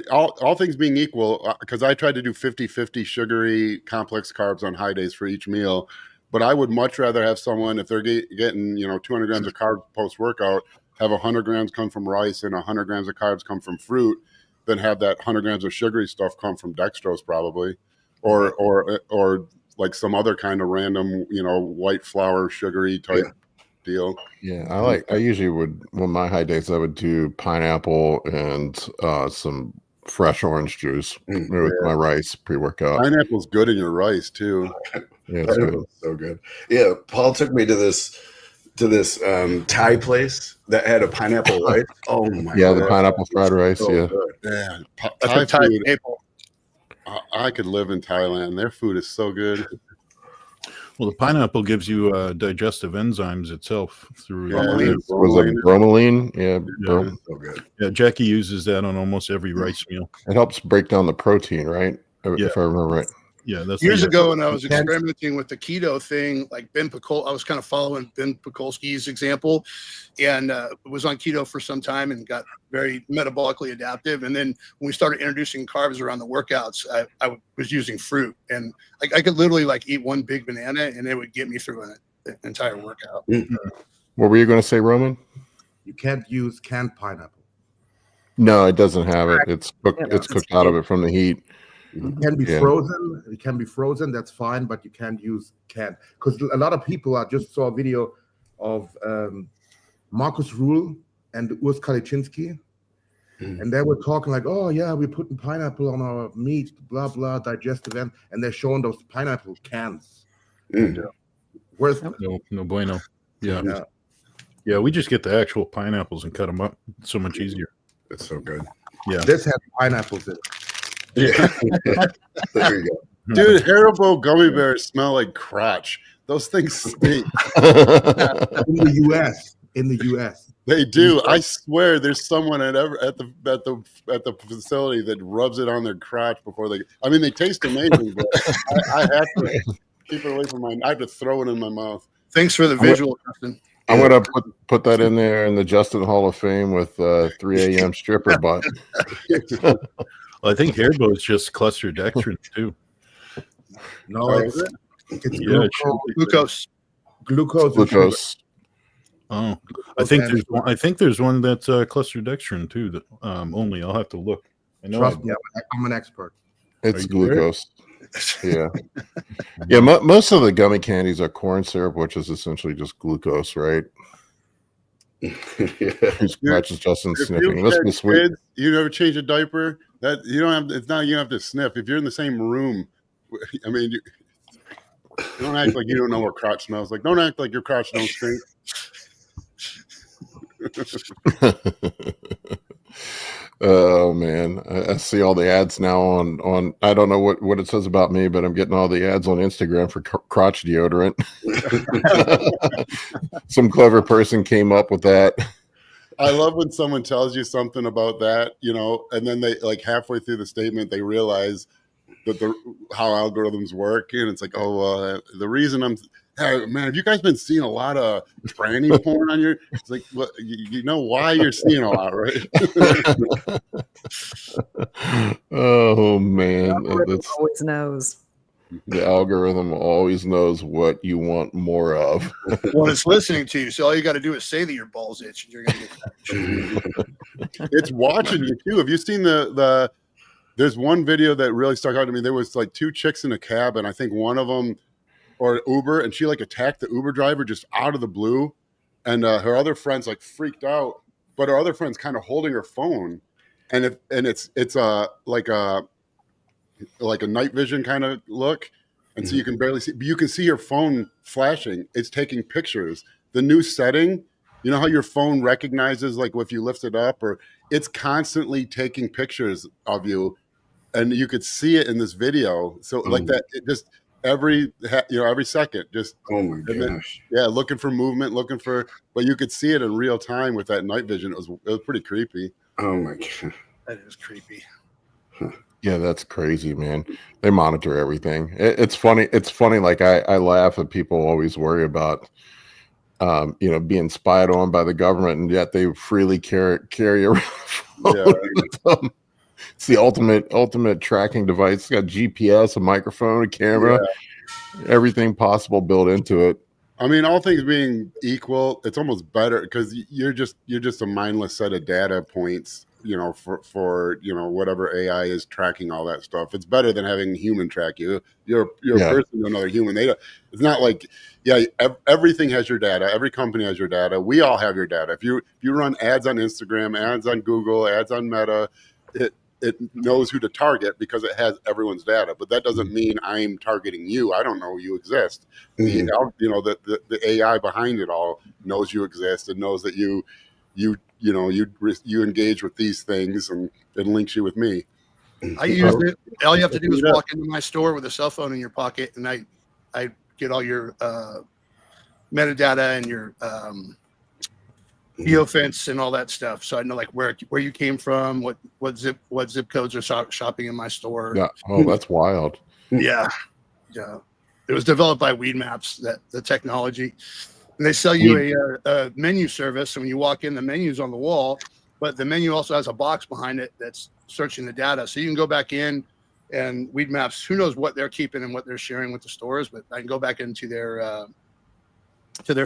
all things being equal, because I tried to do 50-50 sugary complex carbs on high days for each meal. But I would much rather have someone, if they're getting 200 grams of carbs post workout, have 100 grams come from rice and 100 grams of carbs come from fruit, than have that 100 grams of sugary stuff come from dextrose probably, or like some other kind of random white flour sugary type deal. Yeah, I usually would, on my high days, I would do pineapple and some fresh orange juice with my rice pre-workout. Pineapple's good in your rice too. Yeah, it's good. So good. Yeah, Paul took me to this Thai place that had a pineapple rice. Oh my god. Yeah, the pineapple fried rice. So Yeah, Thai food. I could live in Thailand. Their food is so good. Well, the pineapple gives you digestive enzymes itself through. Was it bromelain? Yeah, so good. Yeah, Jackie uses that on almost every rice meal. It helps break down the protein, right? Yeah. If I remember right. Yeah, that's Years ago when I was experimenting with the keto thing, like Ben Pakulski, I was kind of following Ben Pakulski's example, and was on keto for some time and got very metabolically adaptive. And then when we started introducing carbs around the workouts, I was using fruit, and I could literally eat one big banana, and it would get me through an entire workout. Mm-hmm. What were you going to say, Roman? You can't use canned pineapple. No, it doesn't have it. It's cooked. It's cooked out of it from the heat. It can be frozen. It can be frozen. That's fine, but you can't use canned, because a lot of people. I just saw a video of Marcus Rule and Urs Kaliczynski, And they were talking like, oh yeah, we're putting pineapple on our meat, blah blah, digestive end, and they're showing those pineapple cans. Worth No bueno. Yeah. Yeah. Yeah, we just get the actual pineapples and cut them up. It's so much easier. It's so good. Yeah. This has pineapples in it. Yeah. There you go. Dude, Haribo gummy bears smell like crotch. Those things stink. In the US. They do. I swear, there's someone at the facility that rubs it on their crotch before they. I mean, they taste amazing, but I have to keep it away from mine. I have to throw it in my mouth. Thanks for the visual, Justin. I'm gonna put that in there in the Justin Hall of Fame with 3 a.m. stripper butt. Well, I think Haribo is just cluster dextrin too. No, it's Yeah, Glucose. Glucose. Oh, I think there's one that's cluster dextrin too. That only I'll have to look. I know. Trust me, I'm an expert. It's Are you glucose. Yeah. Yeah. Most of the gummy candies are corn syrup, which is essentially just glucose, right? Who scratches Justin sniffing? This be sweet. Kids, you never change a diaper. That you don't have. It's not. You don't have to sniff if you're in the same room. I mean, you don't act like you don't know what crotch smells like. Don't act like your crotch don't stink. Oh man, I see all the ads now on. I don't know what it says about me, but I'm getting all the ads on Instagram for crotch deodorant. Some clever person came up with that. I love when someone tells you something about that, and then they like halfway through the statement they realize that how algorithms work, and it's like, the reason hey, man, have you guys been seeing a lot of tranny porn on your? It's like, well, you know why you're seeing a lot, right? Oh man, Always knows. the algorithm always knows what you want more of. Well, it's listening to you, so all you got to do is say that your balls itch, and you're gonna get that. It's watching you too. Have you seen the? There's one video that really stuck out to me. There was like 2 chicks in a cab, and I think one of them. Or Uber, and she like attacked the Uber driver just out of the blue, and her other friends like freaked out, but her other friend's kind of holding her phone, and it's like a night vision kind of look, and so you can barely see, but you can see your phone flashing. It's taking pictures. The new setting, you know how your phone recognizes like if you lift it up, or it's constantly taking pictures of you, and you could see it in this video. So like that, it just. Every second, just Oh my gosh! Looking for movement, but you could see it in real time with that night vision. It was pretty creepy. Oh my god, That is creepy. Yeah, that's crazy, man. They monitor everything. It's funny. It's funny. Like I laugh at people always worry about, being spied on by the government, and yet they freely carry around. With them. It's the ultimate tracking device. It's got GPS, a microphone, a camera, everything possible built into it. I mean, all things being equal, it's almost better because you're just a mindless set of data points, for whatever AI is tracking all that stuff. It's better than having a human track you. You're a person to another human. It's not like everything has your data. Every company has your data. We all have your data. If you run ads on Instagram, ads on Google, ads on Meta, it knows who to target because it has everyone's data, but that doesn't mean I'm targeting you. I don't know you exist. The AI behind it all knows you exist and knows that you engage with these things and links you with me. I use it. All you have to do is walk into my store with a cell phone in your pocket, and I get all your metadata and your geofence and all that stuff, so I know like where you came from, what zip codes are shopping in my store. Yeah. Oh, that's wild. Yeah. It was developed by Weed Maps, the technology, and they sell you a menu service. So when you walk in, the menu's on the wall, but the menu also has a box behind it that's searching the data. So you can go back in, and Weed Maps, who knows what they're keeping and what they're sharing with the stores, but I can go back into their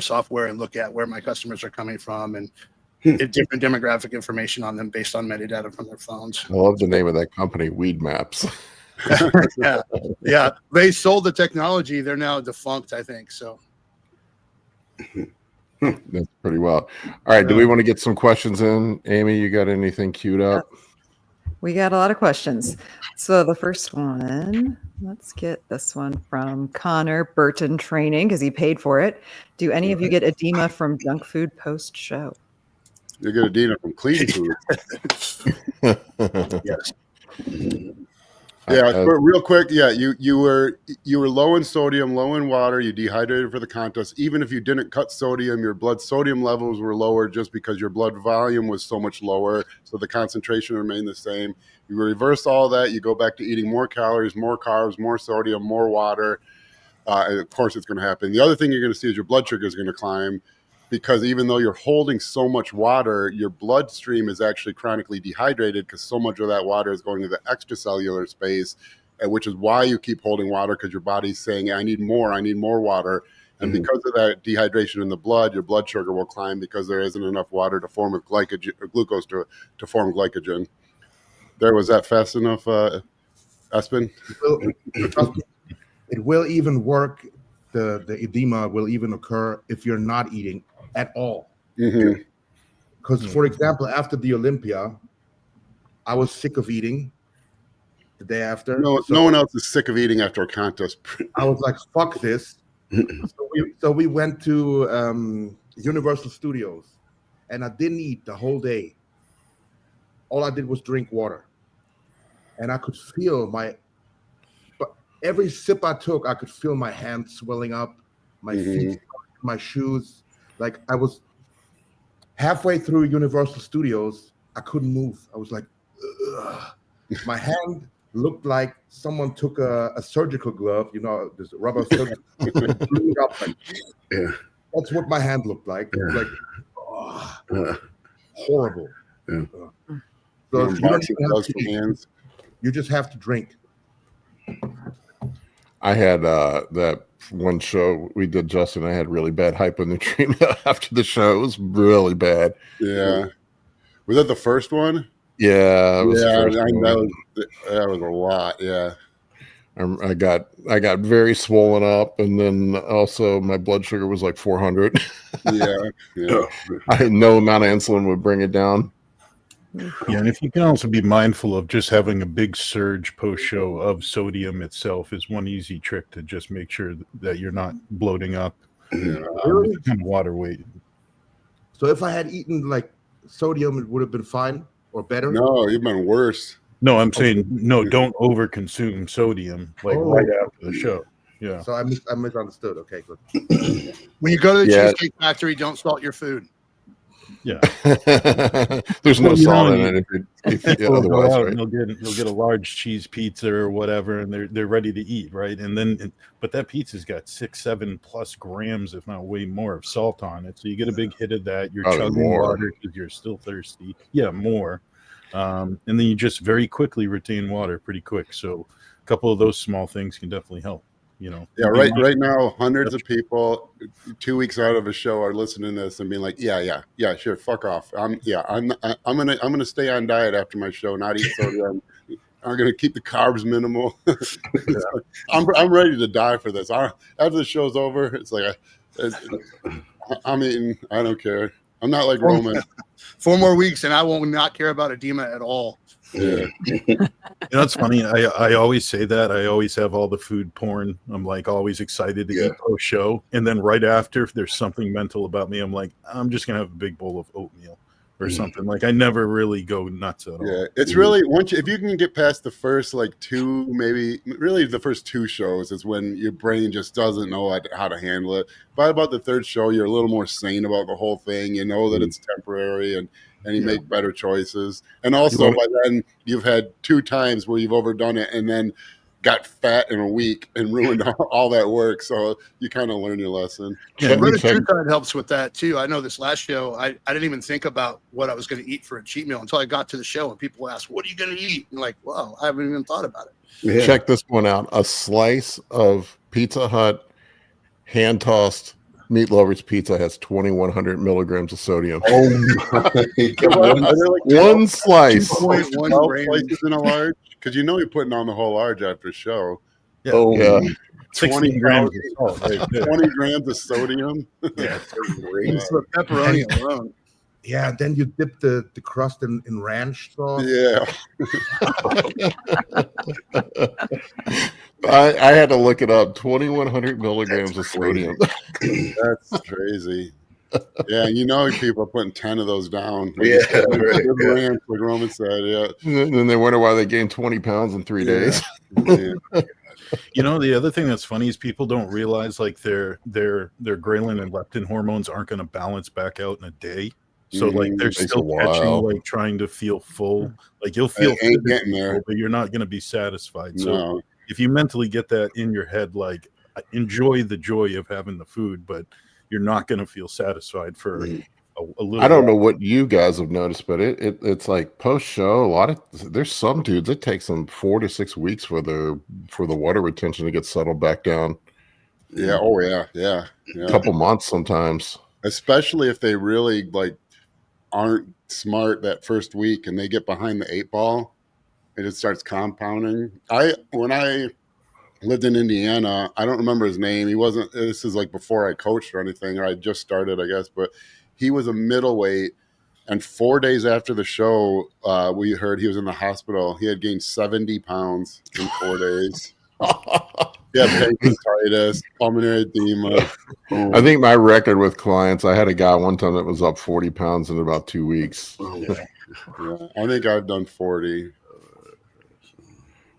software and look at where my customers are coming from and get different demographic information on them based on metadata from their phones. I love the name of that company, Weed Maps. They sold the technology. They're now defunct, I think. So That's pretty well. All right. Do we want to get some questions in? Amy, you got anything queued up? We got a lot of questions. So the first one, let's get this one from Connor Burton Training because he paid for it. Do any of you get edema from junk food post show? You get edema from clean food. Yes. Yeah, but real quick, yeah, you were low in sodium, low in water, you dehydrated for the contest. Even if you didn't cut sodium, your blood sodium levels were lower just because your blood volume was so much lower, so the concentration remained the same. You reverse all that, you go back to eating more calories, more carbs, more sodium, more water, and of course it's going to happen. The other thing you're going to see is your blood sugar is going to climb, because even though you're holding so much water, your bloodstream is actually chronically dehydrated because so much of that water is going to the extracellular space, which is why you keep holding water, because your body's saying, I need more water. And because of that dehydration in the blood, your blood sugar will climb because there isn't enough water to form a glucose to form glycogen. Was that fast enough, Espen? It will even work. The edema will even occur if you're not eating at all. Because, for example, after the Olympia, I was sick of eating the day after. No one else is sick of eating after a contest. I was like, fuck this. So we went to Universal Studios, and I didn't eat the whole day. All I did was drink water. And I could feel but every sip I took, I could feel my hands swelling up, my feet, my shoes. Like, I was halfway through Universal Studios, I couldn't move. I was like, ugh. My hand looked like someone took a surgical glove, this rubber surgical glove, blew it up like, that's what my hand looked like. It was like, horrible. So you don't even have to eat. You just have to drink. I had that one show we did, Justin. I had really bad hyponatremia after the show. It was really bad. Yeah. Was that the first one? Yeah. That was a lot. Yeah. I got very swollen up, and then also my blood sugar was like 400. Yeah. No amount of insulin would bring it down. Yeah, and if you can also be mindful of just having a big surge post-show of sodium itself is one easy trick to just make sure that you're not bloating up kind of water weight. So if I had eaten like sodium, it would have been fine or better? No, you've been worse. No, I'm saying don't overconsume sodium right after the show. Yeah. So I misunderstood. Okay, good. When you go to the Cheesecake Factory, don't salt your food. Yeah. There's no salt in it if otherwise, right? You'll get a large cheese pizza or whatever, and they're ready to eat, right? And then but that pizza's got 6-7+ grams, if not way more, of salt on it. So you get a big hit of that. You're chugging water because you're still thirsty. Yeah, more. And then you just very quickly retain water pretty quick. So a couple of those small things can definitely help. Yeah, right now, hundreds of people 2 weeks out of a show are listening to this and being like, yeah, sure, fuck off. I'm gonna stay on diet after my show, not eat sodium. I'm gonna keep the carbs minimal. I'm ready to die for this. After the show's over, it's like I'm eating. I don't care. I'm not like Roman. 4 more weeks, and I will not care about edema at all. Yeah. It's funny. I always say that. I always have all the food porn. I'm like always excited to eat post show, and then right after, if there's something mental about me, I'm like, I'm just gonna have a big bowl of oatmeal or something. Like I never really go nuts at all. Yeah, it's really if you can get past the first two, maybe really the first 2 shows is when your brain just doesn't know how to handle it. By about the 3rd show, you're a little more sane about the whole thing. You know that it's temporary and you make better choices. And also by then you've had 2 times where you've overdone it and then got fat in a week and ruined all that work. So you kind of learn your lesson. Yeah, Run helps with that too. I know this last show, I didn't even think about what I was going to eat for a cheat meal until I got to the show and people asked, what are you going to eat? And like, wow, I haven't even thought about it. Yeah. Check this one out. A slice of Pizza Hut hand-tossed meat lovers pizza has 2,100 milligrams of sodium. Oh my. One slice. 2.1 slices in a large? Because you're putting on the whole large after a show. Yeah. 16 grams of salt right there. 20 grams of sodium. Yeah, It's the pepperoni alone. yeah. Then you dip the crust in ranch sauce. Yeah. I had to look it up. 2,100 milligrams of sodium. That's crazy. Yeah, you know people are putting 10 of those down. Like Yeah, right, good yeah. ranch, like Roman said. Yeah. And then they wonder why they gained 20 pounds in 3 days. Yeah. You know, the other thing that's funny is people don't realize like their ghrelin and leptin hormones aren't going to balance back out in a day. So like they're Takes still a catching, while. like trying to feel full. Like you'll feel It ain't physically getting there. full, but you're not going to be satisfied. So No. if you mentally get that in your head, like enjoy the joy of having the food, but you're not going to feel satisfied for a little. I don't know what you guys have noticed, but it's like post show. There's some dudes it takes them 4 to 6 weeks for the water retention to get settled back down. Yeah. Oh yeah. Yeah. Yeah. A couple months sometimes. Especially if they really like aren't smart that first week and they get behind the 8-ball, it just starts compounding. When I lived in Indiana, I don't remember his name. He wasn't. This is like before I coached or anything, or I just started, I guess. But he was a middleweight, and 4 days after the show, we heard he was in the hospital. He had gained 70 pounds in 4 days. Yeah, pancreatitis, pulmonary edema. I think my record with clients, I had a guy one time that was up 40 pounds in about 2 weeks. Yeah, I think I've done 40.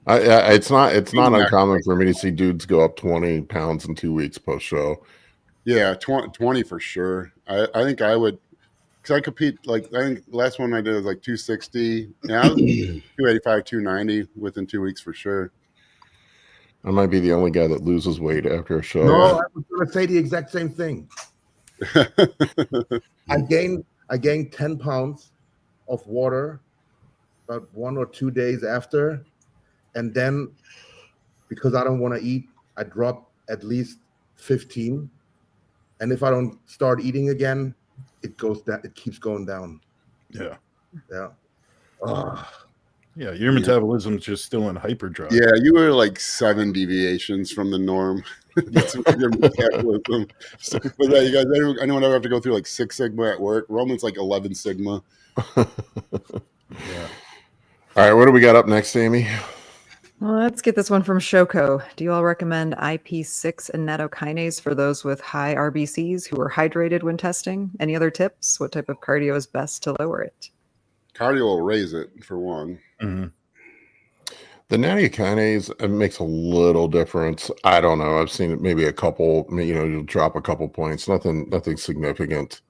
It's not uncommon for me to see dudes go up 20 pounds in 2 weeks post show. Yeah, 20 for sure. I think I would, because I compete, like, I think the last one I did was like 260. Yeah, I was 285, 290 within 2 weeks for sure. I might be the only guy that loses weight after a show. No, I was going to say the exact same thing. I gained 10 pounds of water about 1 or 2 days after. And then because I don't want to eat, I drop at least 15. And if I don't start eating again, it goes down. It keeps going down. Yeah. Yeah. Oh. Yeah, your metabolism's just still in hyperdrive. Yeah, you were like 7 deviations from the norm. That's your metabolism. So for that, you guys, anyone ever have to go through like 6 sigma at work? Roman's like 11 sigma. Yeah. All right, what do we got up next, Amy? Well, let's get this one from Shoko. Do you all recommend IP6 and nattokinase for those with high RBCs who are hydrated when testing? Any other tips? What type of cardio is best to lower it? Cardio will raise it for one. Mm-hmm. The nattokinase makes a little difference. I don't know. I've seen it maybe a couple. You'll drop a couple points. Nothing significant.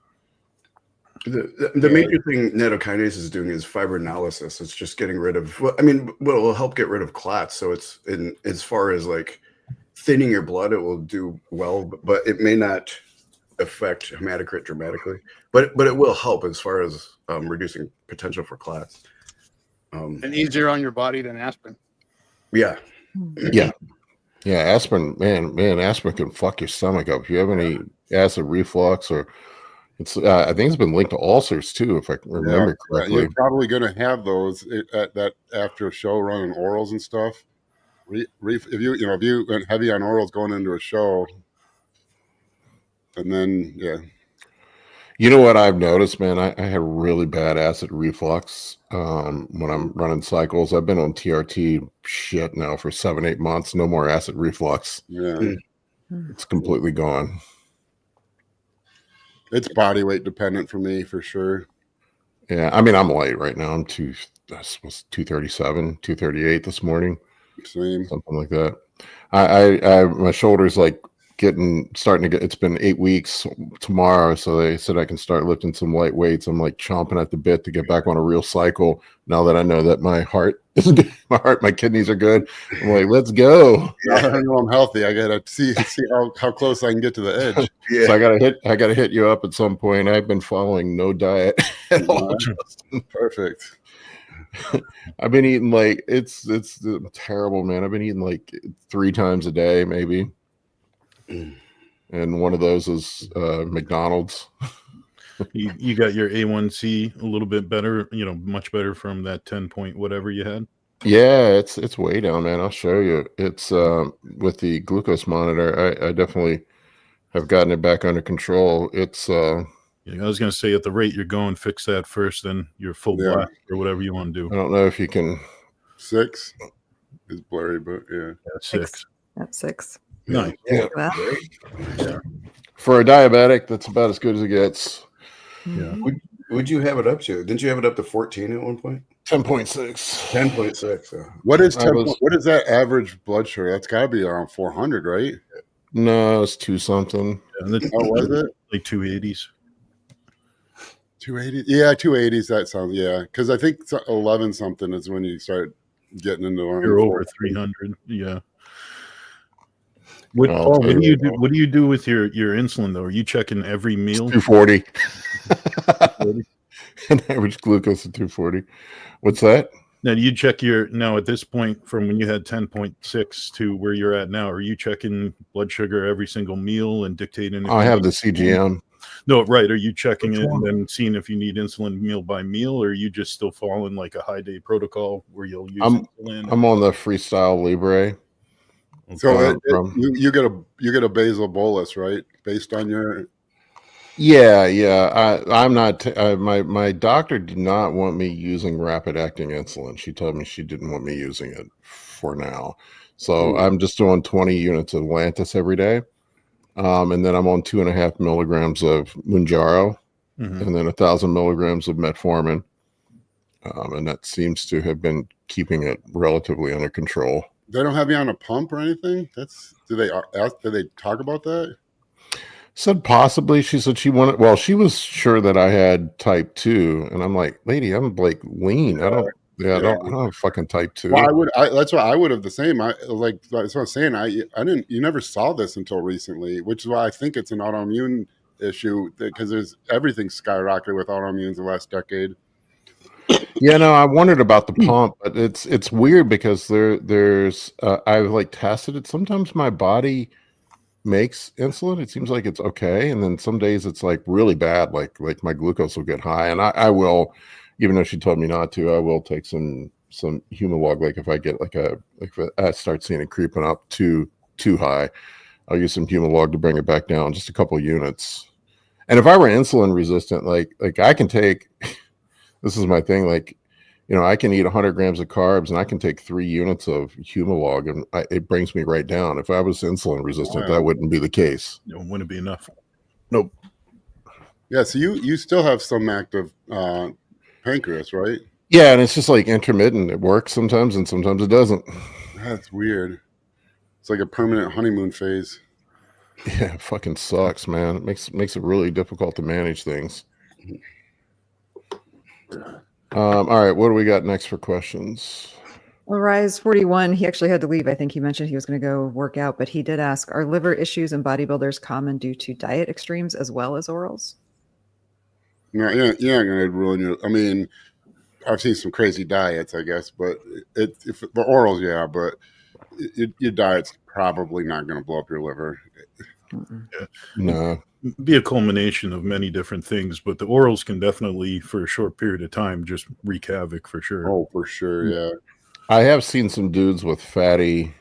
The major thing nattokinase is doing is fibrinolysis. It's just getting rid of. Well, it will help get rid of clots. So it's as far as like thinning your blood, it will do well, but it may not affect hematocrit dramatically. But it will help as far as reducing potential for clots. And easier on your body than aspirin. Yeah. Aspirin, man, aspirin can fuck your stomach up. If you have any acid reflux or it's, I think it's been linked to ulcers too, if I remember correctly. You're probably going to have those at that after a show running orals and stuff. If you went heavy on orals going into a show, and then You know what I've noticed, man? I had really bad acid reflux when I'm running cycles. I've been on TRT shit now for 7-8 months. No more acid reflux. Yeah, It's completely gone. it's body weight dependent for me for sure. Yeah, I'm light right now. I'm 237, 238 this morning. Same. Something like that. I my shoulders starting to get, it's been 8 weeks tomorrow, so they said I can start lifting some light weights. I'm like chomping at the bit to get back on a real cycle now that I know that my heart is good, my kidneys are good. I'm like, let's go. Now that I know I'm healthy, I gotta see how close I can get to the edge. Yeah. So I gotta hit you up at some point. I've been following no diet at all. Perfect. I've been eating it's terrible, man. I've been eating 3 times a day maybe. And one of those is McDonald's. You got your A1C a little bit better, much better from that 10 point whatever you had. Yeah, it's way down, man. I'll show you. It's with the glucose monitor. I definitely have gotten it back under control. It's Yeah, I was gonna say at the rate you're going, fix that first, then you're full Yeah. black or whatever you want to I do. don't know if you can. 6 is blurry, but yeah. That's 6. That's 6. Nice. Yeah. Well, For a diabetic, that's about as good as it gets. Yeah. Would you have it up to? Didn't you have it up to 14 at one point? 10.6. 10.6. What is I was- what is that average blood sugar? That's got to be around 400, right? No, it's 2 something. And that's Oh, was it like 280s. 280? Yeah, 280s. That sounds because I think 11 something is when you start getting into You're over 300. Yeah. What, I'll Paul, tell what do you you right do? What do you do with your insulin though? Are you checking every meal? 240. An average glucose of 240. What's that? Now, do you check now at this point from when you had 10.6 to where you're at now? Are you checking blood sugar every single meal and dictating? I have the CGM. No, right. Are you checking Which it one? and then seeing if you need insulin meal by meal, or are you just still following like a high day protocol where you'll use insulin? I'm on the Freestyle Libre. So from- you get a basal bolus, right? Based on your Yeah. I'm not. My doctor did not want me using rapid acting insulin. She told me she didn't want me using it for now. So I'm just doing 20 units of Lantus every day, and then I'm on 2.5 milligrams of Mounjaro, and then 1,000 milligrams of metformin, and that seems to have been keeping it relatively under control. They don't have you on a pump or anything? Did they talk about that? Said possibly. She said she wanted. Well, she was sure that I had type 2, and I'm like, lady, I'm like lean. I don't have fucking type 2. Well, that's why I would have the same. That's what I'm saying. I didn't. You never saw this until recently, which is why I think it's an autoimmune issue because there's everything skyrocketed with autoimmunes the last decade. Yeah, no, I wondered about the pump, but it's weird because there's I've like tested it. Sometimes my body makes insulin. It seems like it's okay, and then some days it's like really bad. Like my glucose will get high, and I will, even though she told me not to, I will take some Humalog. Like if I get if I start seeing it creeping up too high, I'll use some Humalog to bring it back down just a couple units. And if I were insulin resistant, like I can take. This is my thing. Like, I can eat 100 grams of carbs and I can take 3 units of Humalog and it brings me right down. If I was insulin resistant, that wouldn't be the case. It wouldn't be enough. Nope. Yeah. So you still have some active pancreas, right? Yeah. And it's just like intermittent. It works sometimes and sometimes it doesn't. That's weird. It's like a permanent honeymoon phase. Yeah. It fucking sucks, man. It makes it really difficult to manage things. All right, what do we got next for questions? Well, Rise 41, he actually had to leave. I think he mentioned he was going to go work out, but he did ask, are liver issues in bodybuilders common due to diet extremes as well as orals? No, you're not going to ruin your. I mean, I've seen some crazy diets, I guess, but if the orals, yeah, but your diet's probably not going to blow up your liver. No. Be a culmination of many different things, but the orals can definitely, for a short period of time, just wreak havoc for sure. Oh, for sure, yeah. I have seen some dudes with fatty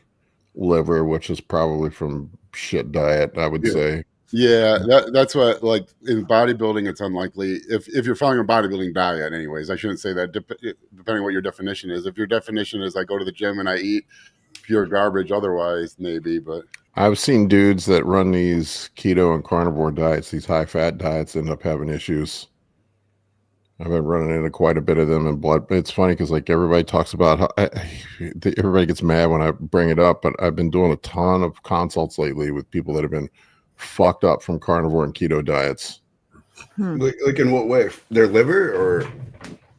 liver, which is probably from shit diet, I would say. Yeah, that's what, like, in bodybuilding, it's unlikely. If you're following a bodybuilding diet, anyways, I shouldn't say that, depending what your definition is. If your definition is I go to the gym and I eat pure garbage, otherwise, maybe, but... I've seen dudes that run these keto and carnivore diets, these high-fat diets, end up having issues. I've been running into quite a bit of them in blood. It's funny because like everybody talks about how everybody gets mad when I bring it up, but I've been doing a ton of consults lately with people that have been fucked up from carnivore and keto diets. Like in what way? Their liver or?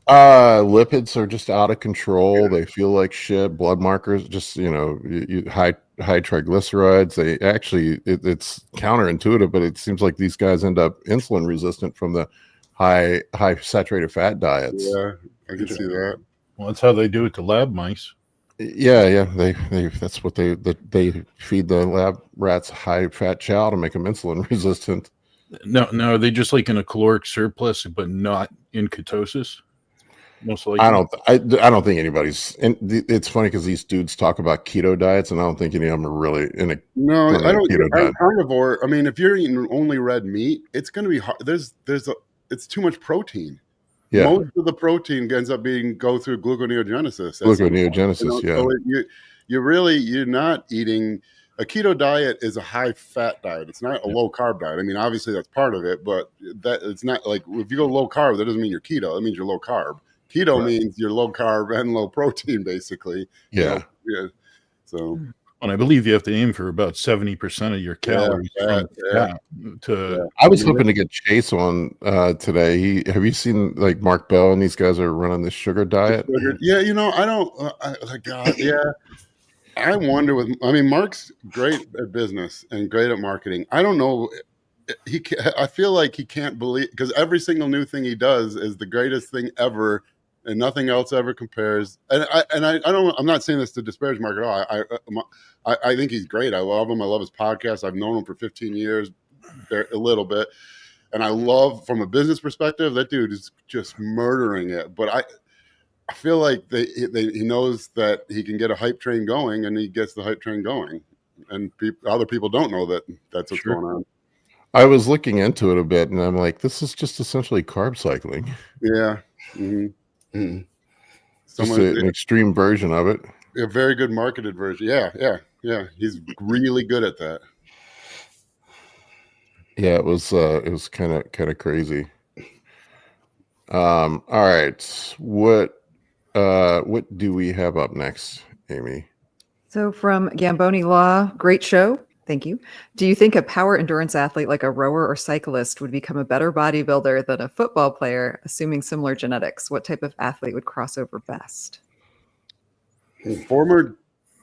Lipids are just out of control. They feel like shit. Blood markers, just high triglycerides. They actually, it's counterintuitive, but it seems like these guys end up insulin resistant from the high saturated fat diets. Yeah, I can see that. Well, that's how they do it to lab mice. Yeah. They that's what they feed the lab rats high fat chow to make them insulin resistant. No, are they just like in a caloric surplus, but not in ketosis? most likely. I don't think anybody's. And it's funny because these dudes talk about keto diets, and I don't think any of them are really in a. No, on a I don't. keto I'm diet. carnivore. I mean, if you're eating only red meat, it's going to be hard. It's too much protein. Yeah, Most of the protein ends up go through gluconeogenesis. gluconeogenesis. Yeah, So you're not eating. A keto diet is a high fat diet. It's not a low carb diet. I mean, obviously that's part of it, but that it's not like if you go low carb, that doesn't mean you're keto. That means you're low carb. Keto means you're low carb and low protein, basically. yeah. Yeah. So. And I believe you have to aim for about 70% of your calories from fat to. I was hoping to get Chase on today. Have you seen like Mark Bell and these guys are running this sugar diet? Yeah, I don't. God, yeah. I wonder Mark's great at business and great at marketing. I don't know. I feel like he can't believe because every single new thing he does is the greatest thing ever, and nothing else ever compares. And I don't. I'm not saying this to disparage Mark at all. I think he's great. I love him. I love his podcast. I've known him for 15 years, a little bit, and I love from a business perspective. That dude is just murdering it. But I feel like he knows that he can get a hype train going, and he gets the hype train going, and other people don't know that's what's going on. I was looking into it a bit, and I'm like, this is just essentially carb cycling. Yeah. Mm-hmm. Mm-hmm. Just an extreme version of it. A very good marketed version. Yeah. He's really good at that. Yeah, it was kind of crazy. All right. What do we have up next, Amy? So from Gamboni Law, great show. Thank you. Do you think a power endurance athlete like a rower or cyclist would become a better bodybuilder than a football player, assuming similar genetics? What type of athlete would cross over best? Former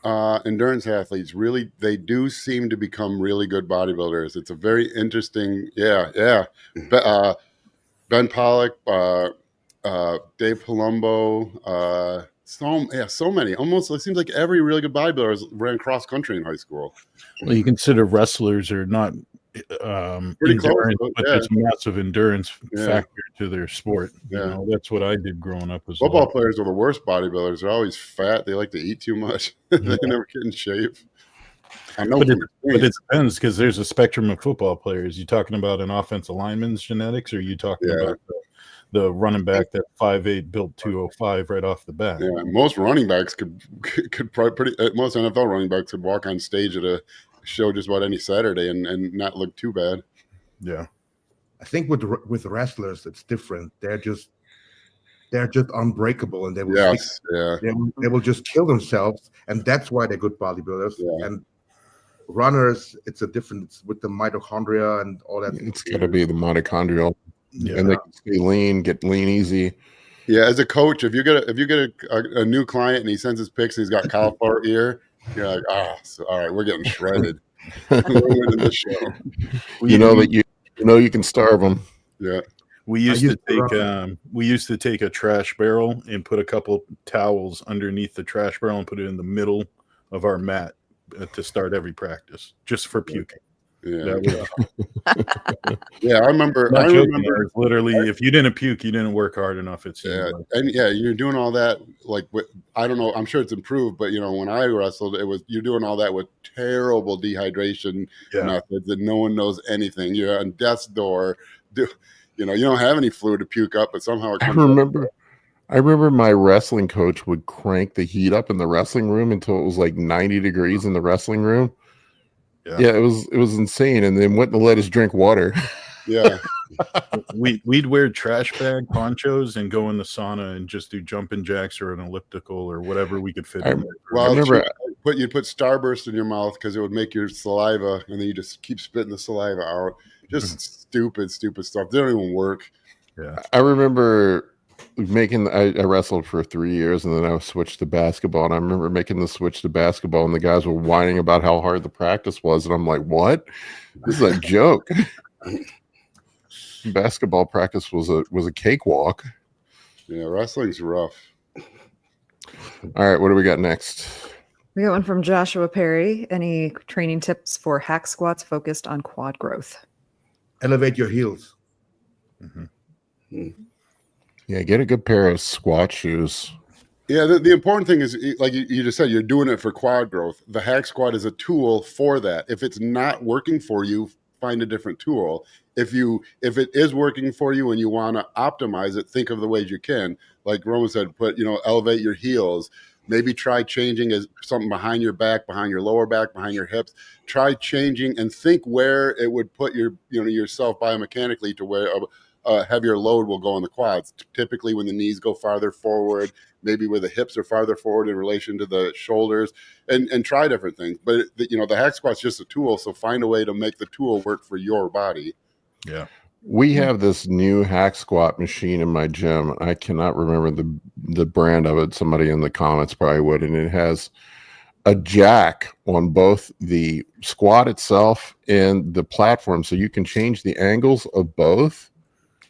endurance athletes they do seem to become really good bodybuilders. It's a very interesting. Yeah. Ben Pollock, Dave Palumbo, so many. Almost it seems like every really good bodybuilder ran cross country in high school. Well, you consider wrestlers are not endurance, close, but there's massive endurance factor to their sport. That's what I did growing up as football well. players are the worst bodybuilders. They're always fat. They like to eat too much. They never get in shape. I know, but it depends because there's a spectrum of football players. You talking about an offensive lineman's genetics, or are you talking about the running back that 5'8", built 205 right off the bat? Yeah, most running backs could probably most NFL running backs could walk on stage at a show just about any Saturday and not look too bad. Yeah, I think with wrestlers it's different. They're just unbreakable, and they will they will just kill themselves, and that's why they're good bodybuilders. Yeah. And runners, it's with the mitochondria and all that. It's got to be the mitochondrial, and they can stay lean, get lean easy. Yeah, as a coach, if you get a new client and he sends his pics and he's got cauliflower ear, you're like, all right, we're getting shredded. We're winning the show. You know you can starve them. Yeah. We used to take a trash barrel and put a couple towels underneath the trash barrel and put it in the middle of our mat to start every practice, just for puking. Yeah, I remember. Literally, if you didn't puke, you didn't work hard enough. And you're doing all that I don't know. I'm sure it's improved, but when I wrestled, you're doing all that with terrible dehydration methods that no one knows anything. You're on death's door. You don't have any fluid to puke up, but somehow it comes I remember my wrestling coach would crank the heat up in the wrestling room until it was like 90 degrees in the wrestling room. Yeah, it was insane, and then wouldn't let us drink water. Yeah, we'd wear trash bag ponchos and go in the sauna and just do jumping jacks or an elliptical or whatever we could fit in. Well, I remember you'd put Starburst in your mouth because it would make your saliva, and then you just keep spitting the saliva out. Just stupid stuff. They don't even work. Yeah, I remember I wrestled for 3 years, and then I switched to basketball, and I remember making the switch to basketball, and the guys were whining about how hard the practice was, and I'm like, what? This is a joke. Basketball practice was a cakewalk. Yeah, wrestling's rough. All right, what do we got next? We got one from Joshua Perry. Any training tips for hack squats focused on quad growth? Elevate your heels. Mm-hmm. Yeah, get a good pair of squat shoes. Yeah, the important thing is, like you just said, you're doing it for quad growth. The hack squat is a tool for that. If it's not working for you, find a different tool. If it is working for you and you want to optimize it, think of the ways you can. Like Roman said, elevate your heels. Maybe try changing as something behind your back, behind your lower back, behind your hips. Try changing and think where it would put yourself biomechanically to where a heavier load will go on the quads. Typically, when the knees go farther forward, maybe where the hips are farther forward in relation to the shoulders, and try different things. But the hack squat's just a tool, so find a way to make the tool work for your body. Yeah. We have this new hack squat machine in my gym. I cannot remember the brand of it. Somebody in the comments probably would. And it has a jack on both the squat itself and the platform, so you can change the angles of both.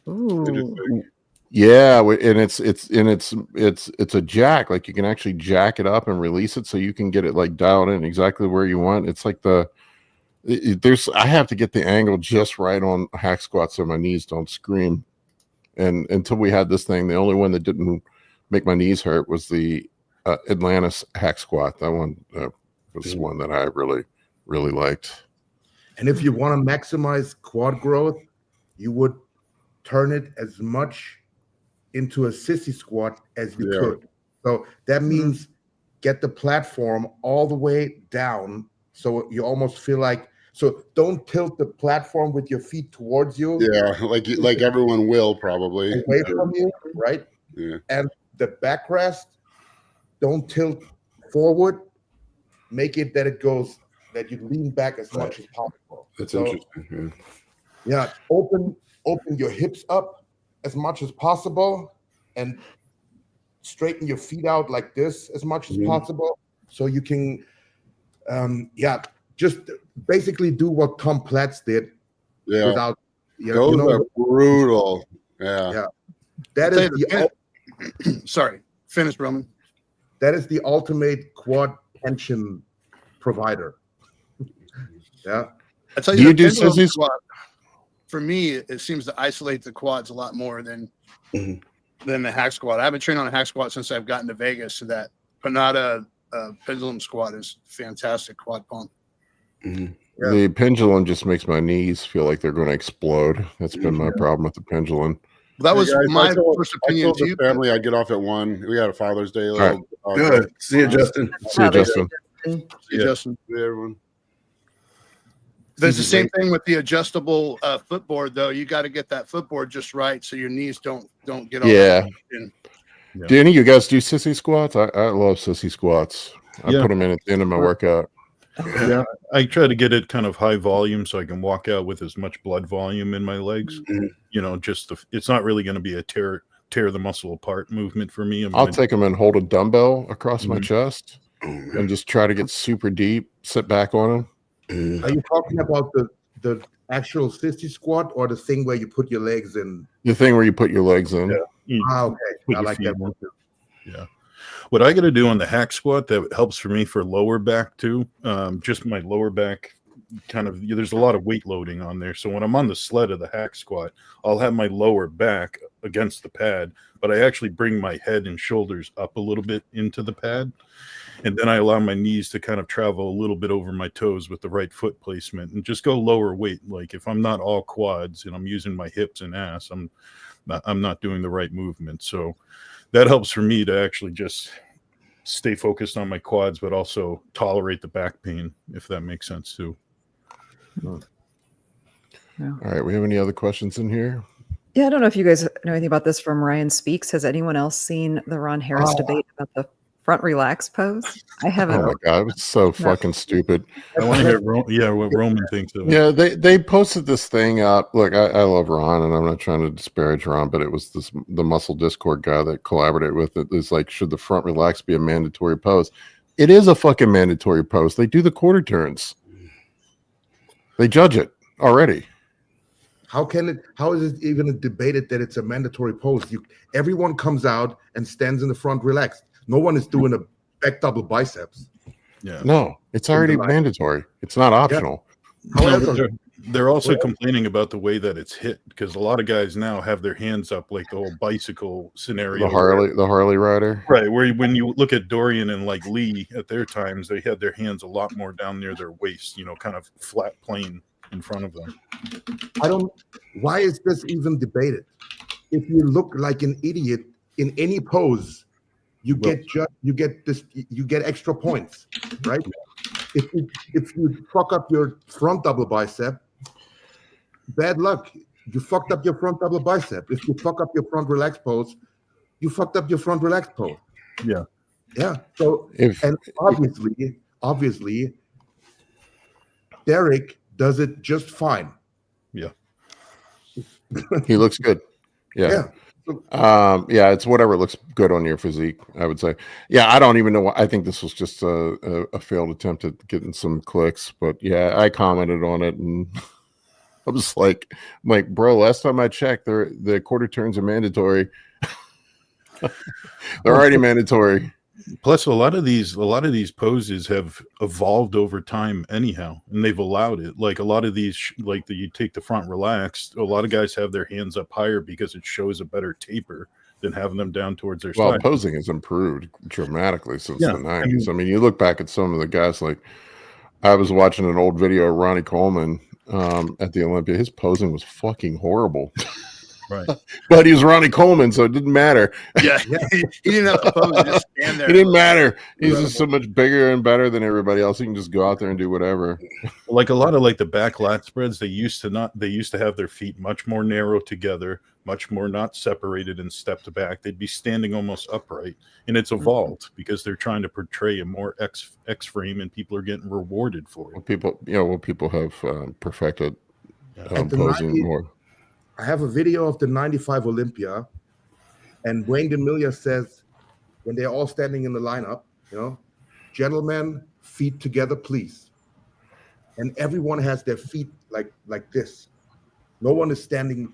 Ooh. Yeah, and it's a jack. Like you can actually jack it up and release it, so you can get it like dialed in exactly where you want. It's like I have to get the angle just right on hack squat so my knees don't scream. And until we had this thing, the only one that didn't make my knees hurt was the Atlantis hack squat. That one was one that I really, really liked. And if you want to maximize quad growth, you would turn it as much into a sissy squat as you could. So that means get the platform all the way down, so you almost feel like, so don't tilt the platform with your feet towards you. Yeah, like everyone will probably. Away from you, right? Yeah. And the backrest, don't tilt forward. Make it that you lean back as much as possible. That's interesting. Yeah, open your hips up as much as possible and straighten your feet out like this as much as possible, so you can just basically do what Tom Platz did without those are brutal. Yeah, that is sorry, finish, Roman. That is the ultimate quad tension provider. Yeah, I tell Do you, you the do pendulum sissy squat, for me, it seems to isolate the quads a lot more than the hack squat. I've been training on a hack squat since I've gotten to Vegas, so that Panada pendulum squat is fantastic quad pump. The pendulum just makes my knees feel like they're going to explode. That's been my problem with the pendulum. That was Hey guys, my first I opinion told to the you. family I'd get off at 1. We had a Father's Day. right. Good. See you, Justin. See you, Justin. Justin. See everyone. There's the same thing with the adjustable footboard, though. You got to get that footboard just right so your knees don't get all that in. Do any of you guys do sissy squats? I love sissy squats. I put them in at the end of my workout. Yeah, I try to get it kind of high volume so I can walk out with as much blood volume in my legs. It's not really going to be a tear the muscle apart movement for me. I'll take them and hold a dumbbell across my chest and just try to get super deep, sit back on them. Are you talking about the actual sissy squat or the thing where you put your legs in? The thing where you put your legs in. Okay. I like that one too. Yeah. What I got to do on the hack squat that helps for me for lower back too, just my lower back there's a lot of weight loading on there. So when I'm on the sled of the hack squat, I'll have my lower back against the pad, but I actually bring my head and shoulders up a little bit into the pad. And then I allow my knees to kind of travel a little bit over my toes with the right foot placement and just go lower weight. Like if I'm not all quads and I'm using my hips and ass, I'm not doing the right movement. So that helps for me to actually just stay focused on my quads, but also tolerate the back pain, if that makes sense too. All right. We have any other questions in here? Yeah, I don't know if you guys know anything about this from Ryan Speaks. Has anyone else seen the Ron Harris debate about the front relax pose? I haven't. Oh my God, it's so fucking stupid. I want to hear what Roman thinks of it. Yeah, they posted this thing up. Look, I love Ron, and I'm not trying to disparage Ron, but it was the Muscle Discord guy that collaborated with it. It's like, should the front relax be a mandatory pose? It is a fucking mandatory pose. They do the quarter turns. They judge it already. How is it even debated that it's a mandatory pose? Everyone comes out and stands in the front relaxed. No one is doing a back double biceps. Yeah. No, it's already mandatory. It's not optional. However, They're also complaining about the way that it's hit, because a lot of guys now have their hands up, like the whole bicycle scenario. The Harley rider. Right, where when you look at Dorian and like Lee at their times, they had their hands a lot more down near their waist, kind of flat plane in front of them. Why is this even debated? If you look like an idiot in any pose, you get extra points, right? If you fuck up your front double bicep, bad luck. You fucked up your front double bicep. If you fuck up your front relaxed pose, you fucked up your front relaxed pose. Yeah. Yeah. So obviously, Derek does it just fine. Yeah. He looks good. Yeah. Yeah. It's whatever looks good on your physique, I would say. Yeah, I don't even know. I think this was just a failed attempt at getting some clicks, but yeah, I commented on it and I was like, bro, last time I checked, the quarter turns are mandatory. They're already mandatory. Plus, a lot of these poses have evolved over time anyhow, and they've allowed it. Like a lot of these, you take the front relaxed. A lot of guys have their hands up higher because it shows a better taper than having them down towards their side. Posing has improved dramatically since the 90s. I mean, you look back at some of the guys. Like I was watching an old video of Ronnie Coleman at the Olympia. His posing was fucking horrible. Right. But he was Ronnie Coleman, so it didn't matter. Yeah. He didn't have to pose, just stand there. It didn't matter. He's just so much bigger and better than everybody else. He can just go out there and do whatever. Like a lot of the back lat spreads, they used to have their feet much more narrow together, much more not separated and stepped back. They'd be standing almost upright, and it's evolved because they're trying to portray a more X frame, and people are getting rewarded for it. People have perfected posing more. I have a video of the 95 Olympia, and Wayne DeMilia says, when they're all standing in the lineup, gentlemen, feet together, please. And everyone has their feet like this. No one is standing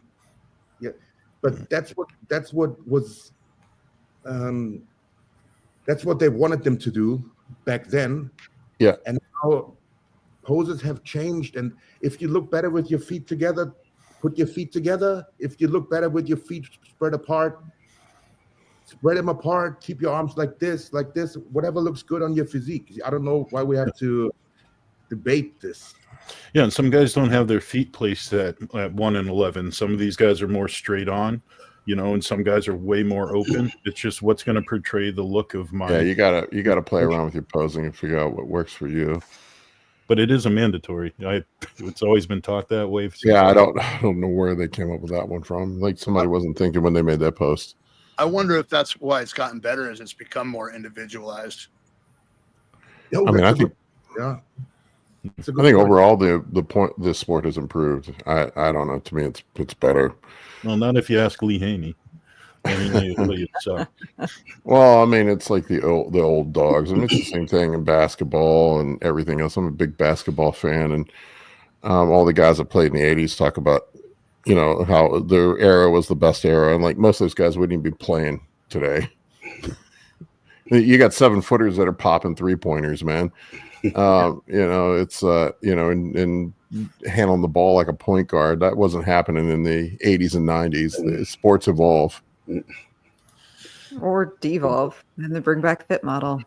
yet. But that's what they wanted them to do back then. Yeah. And now poses have changed. And if you look better with your feet together, put your feet together. If you look better with your feet spread apart, spread them apart. Keep your arms like this, whatever looks good on your physique. I don't know why we have to debate this. Yeah, and some guys don't have their feet placed at 1 and 11. Some of these guys are more straight on, and some guys are way more open. It's just what's going to portray the look of my. Yeah, you gotta play around with your posing and figure out what works for you. But it is a mandatory. It's always been taught that way. Yeah, I don't know where they came up with that one from. Like somebody wasn't thinking when they made that post. I wonder if that's why it's gotten better, as it's become more individualized. I think overall the sport has improved. I don't know. To me, it's better. Well, not if you ask Lee Haney. Well, I mean, it's like the old dogs. I mean, it's the same thing in basketball and everything else. I'm a big basketball fan, and all the guys that played in the '80s talk about, how their era was the best era, and like most of those guys wouldn't even be playing today. You got 7-footers that are popping 3-pointers, man. It's and handling the ball like a point guard. That wasn't happening in the '80s and '90s. The sports evolve. Or devolve, and then bring back Fit Model.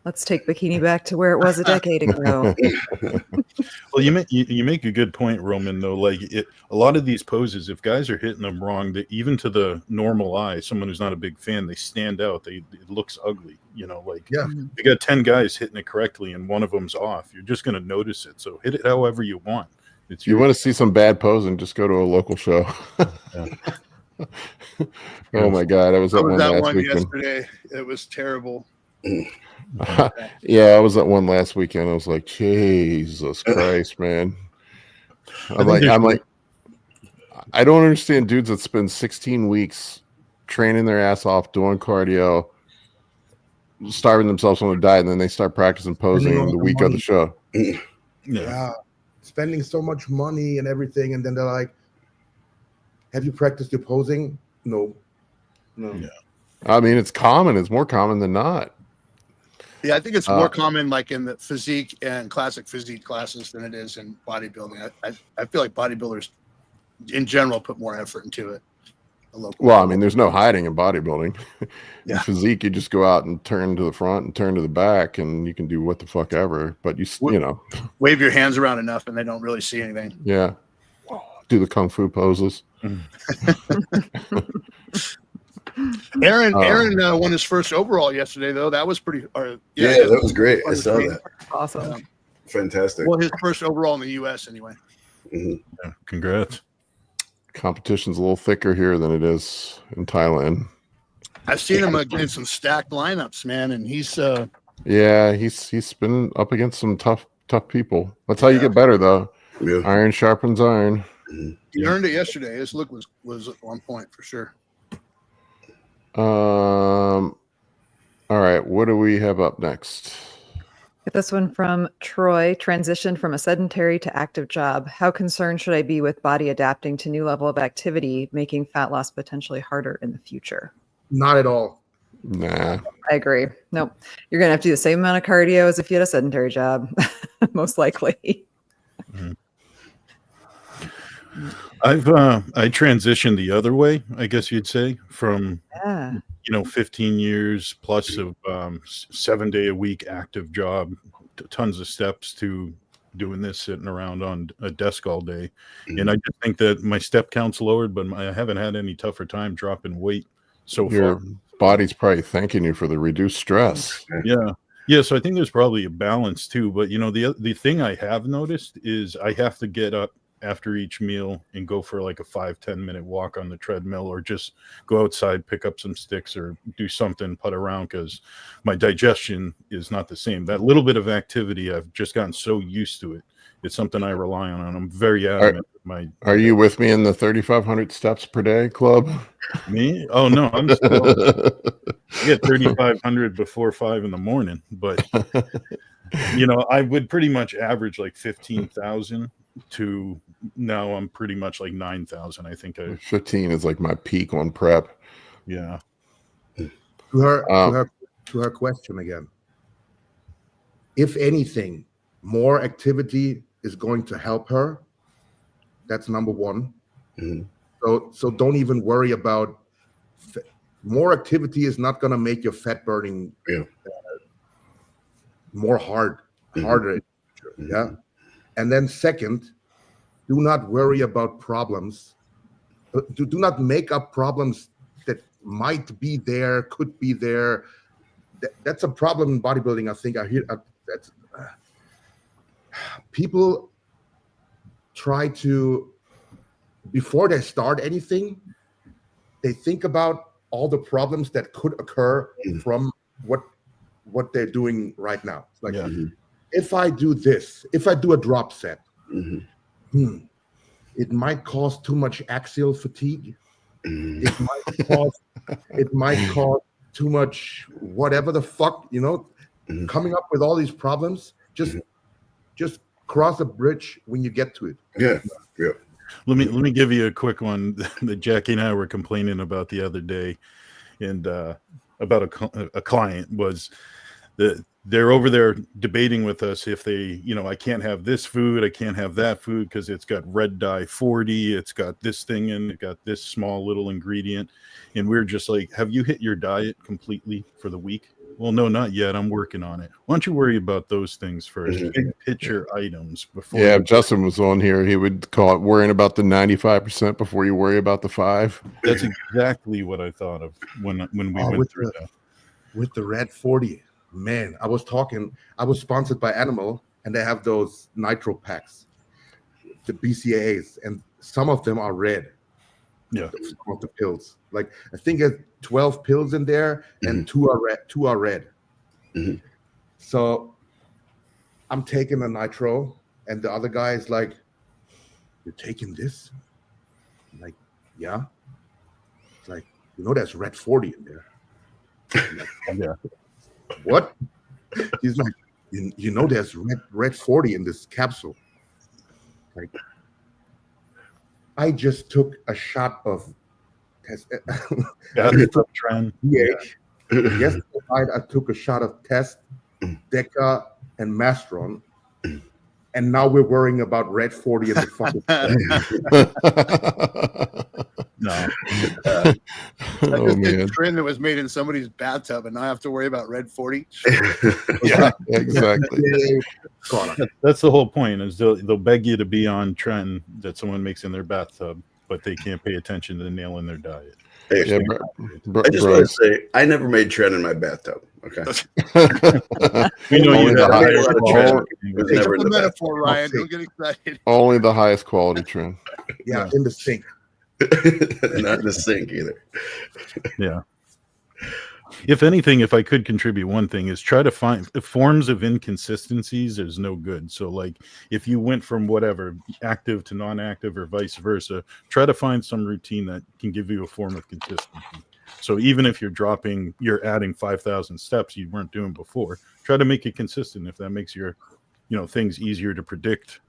Let's take bikini back to where it was a decade ago. Well, you make a good point, Roman. Though, a lot of these poses, if guys are hitting them wrong, that even to the normal eye, someone who's not a big fan, they stand out. It looks ugly. You got 10 guys hitting it correctly, and one of them's off. You're just going to notice it. So hit it however you want. You want to see some bad posing? Just go to a local show. Oh my God, I was at one last weekend. Yesterday. It was terrible. Yeah, I was at one last weekend. I was like, Jesus Christ, man. I'm like, I don't understand dudes that spend 16 weeks training their ass off, doing cardio, starving themselves on a diet, and then they start practicing posing the week of the show. Yeah, spending so much money and everything, and then they're like, have you practiced your posing? No. Yeah. I mean, it's common. It's more common than not. Yeah, I think it's more common like in the physique and classic physique classes than it is in bodybuilding. I feel like bodybuilders in general put more effort into it. Well, I mean, there's no hiding in bodybuilding. Yeah. In physique, you just go out and turn to the front and turn to the back, and you can do what the fuck ever. But you know, wave your hands around enough, and they don't really see anything. Yeah, do the kung fu poses. Aaron won his first overall yesterday, though. That was pretty. Yeah, that was great. I saw that. Awesome. Fantastic. Well, his first overall in the U.S. anyway. Yeah, congrats. Competition's a little thicker here than it is in Thailand. I've seen him getting some stacked lineups, man, and he's he's been up against some tough people. That's how you get better, though. Yeah. Iron sharpens iron. He earned it yesterday. His look was on point for sure. All right, what do we have up next? Get this one from Troy. Transitioned from a sedentary to active job. How concerned should I be with body adapting to new level of activity, making fat loss potentially harder in the future? Not at all. Nah. I agree. Nope. You're going to have to do the same amount of cardio as if you had a sedentary job, most likely. Mm-hmm. I transitioned the other way, I guess you'd say, from 15 years plus of 7-day-a-week active job, tons of steps, to doing this sitting around on a desk all day. And I just think that my step count's lowered, but I haven't had any tougher time dropping weight so Your far. body's probably thanking you for the reduced stress. Yeah, so I think there's probably a balance too. But the thing I have noticed is I have to get up after each meal and go for like a 5-10 minute walk on the treadmill, or just go outside, pick up some sticks, or do something, putt around, because my digestion is not the same. That little bit of activity, I've just gotten so used to it. It's something I rely on, and I'm very adamant. Are you with me in the 3,500 steps per day club? Me? Oh no, I'm still I get 3,500 before 5 in the morning, but I would pretty much average like 15,000 to now I'm pretty much like 9,000. I think 15 is like my peak on prep. Yeah. To her question again. If anything, more activity is going to help her. That's number one. Mm-hmm. So don't even worry about more activity is not going to make your fat burning harder. Mm-hmm. Yeah. And then second, do not worry about problems. Do not make up problems that might be there, could be there. That's a problem in bodybuilding. I think I hear that's people try to, before they start anything, they think about all the problems that could occur from what they're doing right now. It's like, if I do this, if I do a drop set, it might cause too much axial fatigue. It might cause too much whatever the fuck, coming up with all these problems. Just cross a bridge when you get to it. Yeah. Let me give you a quick one that Jackie and I were complaining about the other day, and about a client was that they're over there debating with us if they, I can't have this food, I can't have that food because it's got red dye 40, it's got this thing in it, got this small little ingredient, and we're just like, have you hit your diet completely for the week? Well, no, not yet. I'm working on it. Why don't you worry about those things first? Big picture items before. Yeah, if Justin was on here, he would call it worrying about the 95% before you worry about the 5. That's exactly what I thought of when we went through that. With the red 40, man, I was sponsored by Animal, and they have those nitro packs, the BCAAs, and some of them are red. Yeah, some of the pills. Like I think there's 12 pills in there, and 2 are red. 2 are red. So I'm taking a nitro, and the other guy is like, "You're taking this?" I'm like, yeah. It's like, there's red 40 in there. I'm like, what? He's like, there's red 40 in this capsule. Like, I just took a shot of test. Trend. Yesterday night I took a shot of test, Deca, and Mastron. And now we're worrying about Red 40 and the fucking. No, That's Oh just a man. trend that was made in somebody's bathtub, and now I have to worry about Red 40. Yeah, exactly. that's the whole point. Is they'll beg you to be on trend that someone makes in their bathtub, but they can't pay attention to the nail in their diet. Hey, Yeah, I just want to say I never made trend in my bathtub. Okay. We know Only you the had a high- higher quality. It was It's never a in the bathtub. metaphor, Ryan. Don't get excited. Only the highest quality trend. Yeah, in the sink. Not in the sink either. Yeah. If anything, if I could contribute one thing, is try to find forms of inconsistencies is no good. So like if you went from whatever active to non-active or vice versa, try to find some routine that can give you a form of consistency. So even if you're adding 5,000 steps you weren't doing before, try to make it consistent. If that makes your, things easier to predict,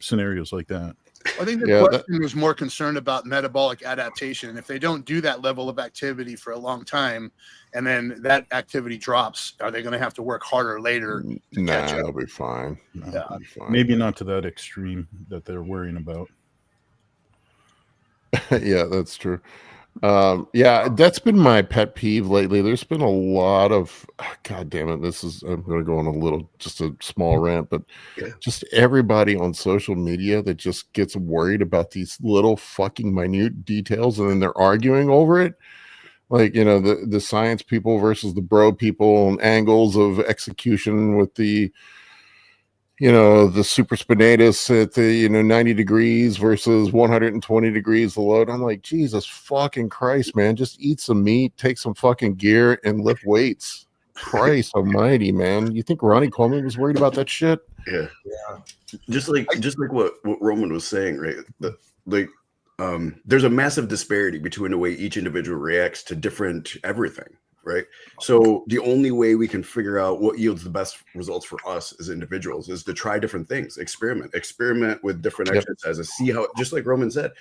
scenarios like that. I think the question was more concerned about metabolic adaptation. If they don't do that level of activity for a long time, and then that activity drops, are they going to have to work harder later to catch up? They'll be fine. No, They'll be fine. maybe not to that extreme that they're worrying about. Yeah, that's true. Yeah, that's been my pet peeve lately. There's been a lot of, God damn it, I'm going to go on just a small rant, but just everybody on social media that just gets worried about these little fucking minute details, and then they're arguing over it. Like, the science people versus the bro people, and angles of execution with the super spinatus at the 90 degrees versus 120 degrees the load. I'm like, Jesus fucking Christ, man, just eat some meat, take some fucking gear, and lift weights. Christ almighty, man. You think Ronnie Coleman was worried about that shit? Yeah. Just like what Roman was saying, right? There's a massive disparity between the way each individual reacts to different everything. Right. So the only way we can figure out what yields the best results for us as individuals is to try different things, experiment with different exercises, see how, just like Roman said,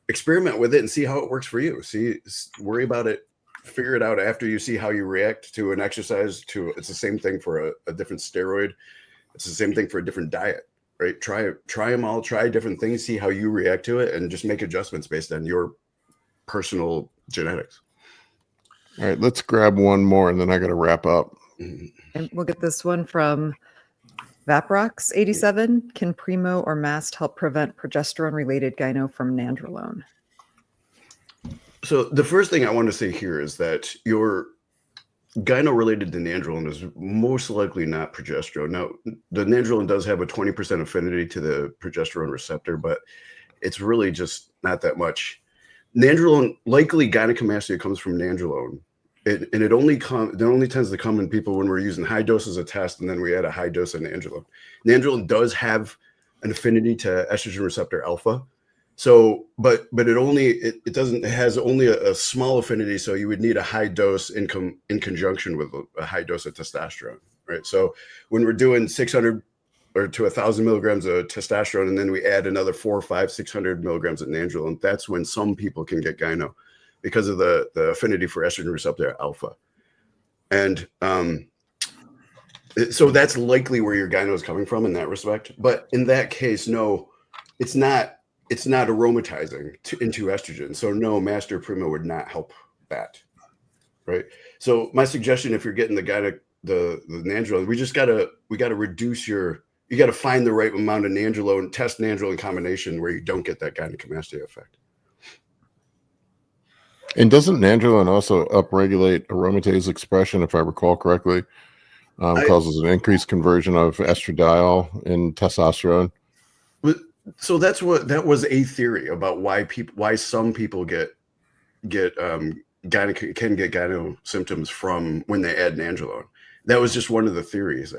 experiment with it and see how it works for you. Worry about it, figure it out after you see how you react to an exercise. It's the same thing for a different steroid. It's the same thing for a different diet, right? Try them all, try different things, see how you react to it, and just make adjustments based on your personal genetics. All right, let's grab one more, and then I got to wrap up. And we'll get this one from Vaprox87. Can Primo or Mast help prevent progesterone-related gyno from nandrolone? So the first thing I want to say here is that your gyno related to nandrolone is most likely not progesterone. Now, the nandrolone does have a 20% affinity to the progesterone receptor, but it's really just not that much. Nandrolone, likely gynecomastia comes from nandrolone. It only tends to come in people when we're using high doses of test, and then we add a high dose of nandrolone. Nandrolone does have an affinity to estrogen receptor alpha. So, but it has only a small affinity. So you would need a high dose in conjunction with a high dose of testosterone, right? So when we're doing 600 or to 1,000 milligrams of testosterone, and then we add another 400, 500, 600 milligrams of nandrolone, that's when some people can get gyno because of the affinity for estrogen receptor alpha. And so that's likely where your gyno is coming from in that respect. But in that case, no, it's not aromatizing into estrogen. So no, Master Primo would not help that, right? So my suggestion, if you're getting the nandrolone, we gotta reduce you got to find the right amount of nandrolone, test nandrolone combination where you don't get that gynecomastia effect. And doesn't nandrolone also upregulate aromatase expression, if I recall correctly? Causes an increased conversion of estradiol and testosterone. So that was a theory about why some people can get gyno symptoms from when they add nandrolone. That was just one of the theories.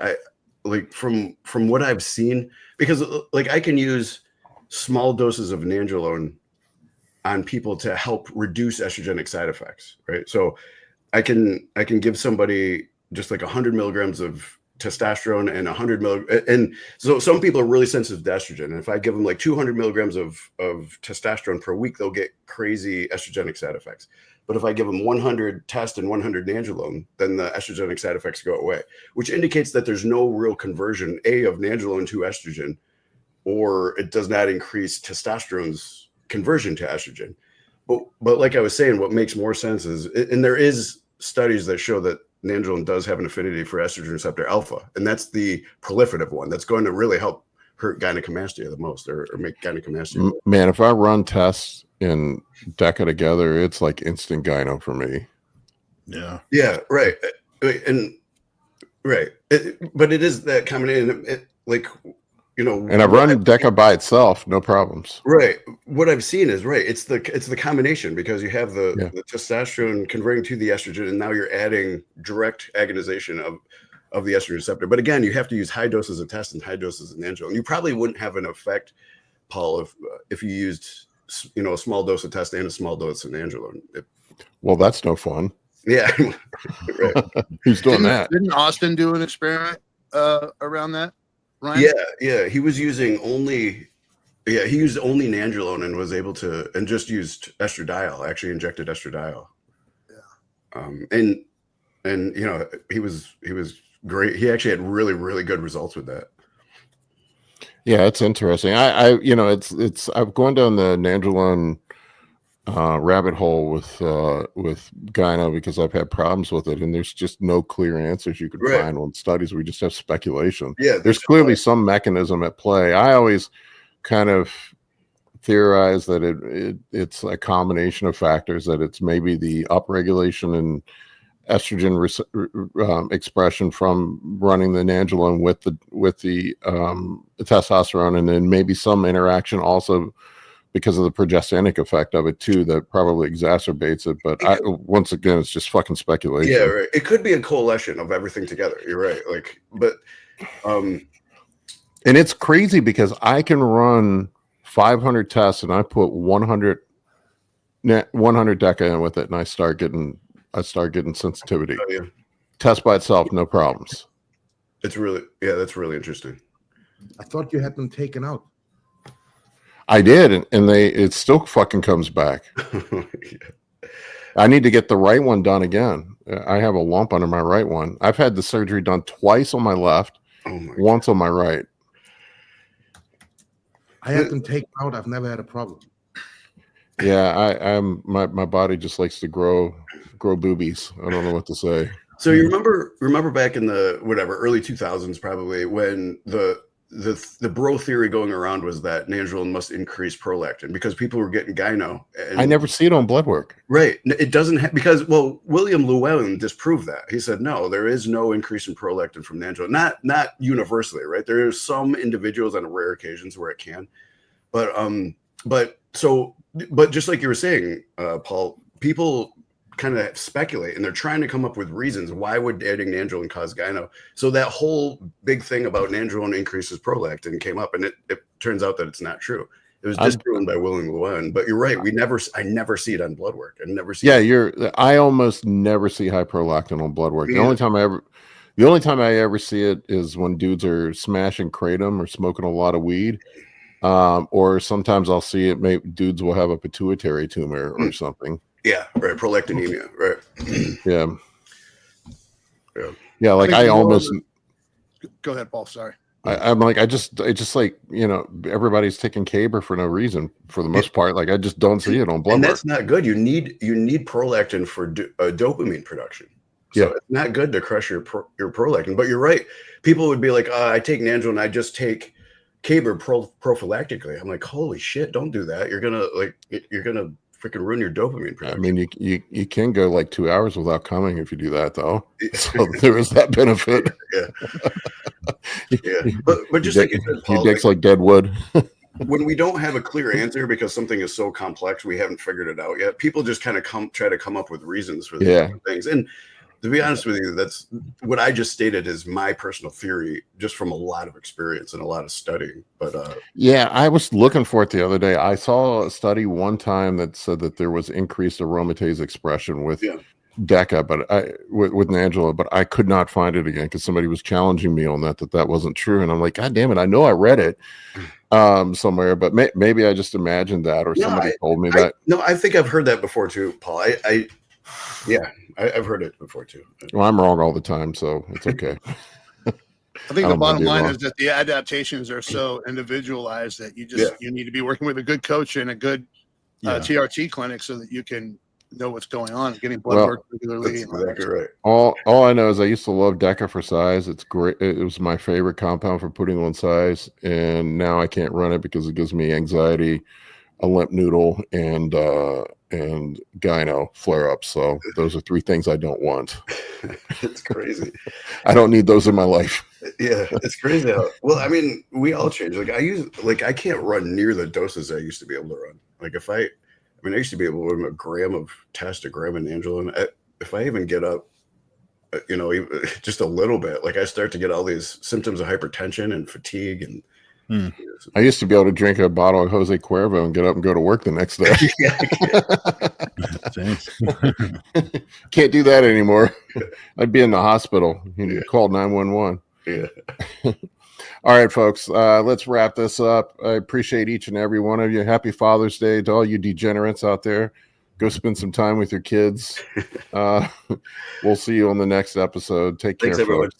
From what I've seen, because I can use small doses of nandrolone on people to help reduce estrogenic side effects, right? So I can give somebody just like 100 milligrams of testosterone and 100 milligrams. And so some people are really sensitive to estrogen. And if I give them like 200 milligrams of testosterone per week, they'll get crazy estrogenic side effects. But if I give them 100 test and 100 nandrolone, then the estrogenic side effects go away, which indicates that there's no real conversion, of nandrolone to estrogen, or it does not increase testosterone's conversion to estrogen. But like I was saying, what makes more sense is, and there is studies that show that nandrolone does have an affinity for estrogen receptor alpha, and that's the proliferative one that's going to really help hurt gynecomastia the most, or make gynecomastia. Man, if I run tests in DECA together, it's like instant gyno for me. Yeah, right. And right. But it is that combination, like, you know, and I've run DECA by itself, no problems. Right. What I've seen is it's the combination, because you have the testosterone converting to the estrogen, and now you're adding direct agonization of the estrogen receptor. But again, you have to use high doses of test and high doses of nandrolone. You probably wouldn't have an effect, Paul, if you used, you know, a small dose of test and a small dose of nandrolone. Well, that's no fun. Yeah. Right. Who's doing that? Didn't Austin do an experiment around that? Ryan? Yeah. He was using only nandrolone and was able to, and just used estradiol, actually injected estradiol. Yeah. And you know, he was great. He actually had really, really good results with that. Yeah, it's interesting. I you know, it's I've gone down the nandrolone rabbit hole with gyno, because I've had problems with it, and there's just no clear answers you could find on studies. We just have speculation. Yeah, there's clearly some mechanism at play. I always kind of theorize that it's a combination of factors, that it's maybe the upregulation in estrogen expression from running the nandrolone with the testosterone, and then maybe some interaction also because of the progestinic effect of it too, that probably exacerbates it. But once again, it's just fucking speculation. Yeah, right. It could be a coalition of everything together. You're right. Like, but and it's crazy because I can run 500 tests and I put 100 DECA in with it, and I start getting sensitivity. Oh, yeah. Test by itself, no problems. It's really, that's really interesting. I thought you had them taken out. I did, and it still fucking comes back. Yeah. I need to get the right one done again. I have a lump under my right one. I've had the surgery done twice on my left, once on my right. I had them taken out. I've never had a problem. Yeah, my body just likes to grow boobies. I don't know what to say. So you remember back in the early 2000s, probably, when the bro theory going around was that nandrolone must increase prolactin because people were getting gyno. And, I never see it on blood work. Right. It doesn't because William Llewellyn disproved that. He said, no, there is no increase in prolactin from nandrolone. Not universally, right? There are some individuals on rare occasions where it can. But just like you were saying, Paul, people kind of speculate, and they're trying to come up with reasons why would adding nandrolone cause gyno. So that whole big thing about nandrolone increases prolactin came up, and it turns out that it's not true. It was disproven by William Llewellyn. But you're right. I never see it on blood work. I never see. Yeah, I almost never see high prolactin on blood work. Yeah. The only time I ever see it is when dudes are smashing kratom or smoking a lot of weed. Or sometimes I'll see it. Maybe dudes will have a pituitary tumor or something. Yeah, right. Prolactinemia, right? Yeah. Like I almost. Go ahead, Paul. Sorry. I'm like, it's just like, you know, everybody's taking Caber for no reason for the most part. Like I just don't see it on blood and work. That's not good. You need prolactin for dopamine production. So it's not good to crush your prolactin. But you're right. People would be like, I take nandrolone and I just take Caber prophylactically. I'm like, holy shit, don't do that. You're gonna freaking ruin your dopamine production. I mean, you can go like 2 hours without coming if you do that, though. So there is that benefit. Yeah. But just like you said, Paul, your dick's like dead wood. When we don't have a clear answer because something is so complex, we haven't figured it out yet. People just kind of try to come up with reasons for these things. And to be honest with you, that's what I just stated is my personal theory, just from a lot of experience and a lot of studying. But I was looking for it the other day. I saw a study one time that said that there was increased aromatase expression with DECA, but with Angela, but I could not find it again because somebody was challenging me on that wasn't true, and I'm like, God damn it, I know I read it somewhere, but maybe I just imagined that, or somebody told me that. No, I think I've heard that before too, Paul. I've heard it before too. Well, I'm wrong all the time, so it's okay. I think the bottom line is that the adaptations are so individualized that you need to be working with a good coach and a good TRT clinic so that you can know what's going on, getting blood work regularly. That's exactly right. All I know is I used to love DECA for size. It's great. It was my favorite compound for putting on size, and now I can't run it because it gives me anxiety, a limp noodle, and gyno flare-ups. So those are 3 things I don't want. It's crazy. I don't need those in my life. Yeah, it's crazy. Well, I mean, we all change. I can't run near the doses I used to be able to run. Like I used to be able to run a gram of test, a gram of Angelin. If I even get up, just a little bit, like I start to get all these symptoms of hypertension and fatigue. And I used to be able to drink a bottle of Jose Cuervo and get up and go to work the next day. Can't do that anymore. I'd be in the hospital. Call 911. Yeah. All right, folks, let's wrap this up. I appreciate each and every one of you. Happy Father's Day to all you degenerates out there. Go spend some time with your kids. We'll see you on the next episode. Take care, Thanks, everyone. folks.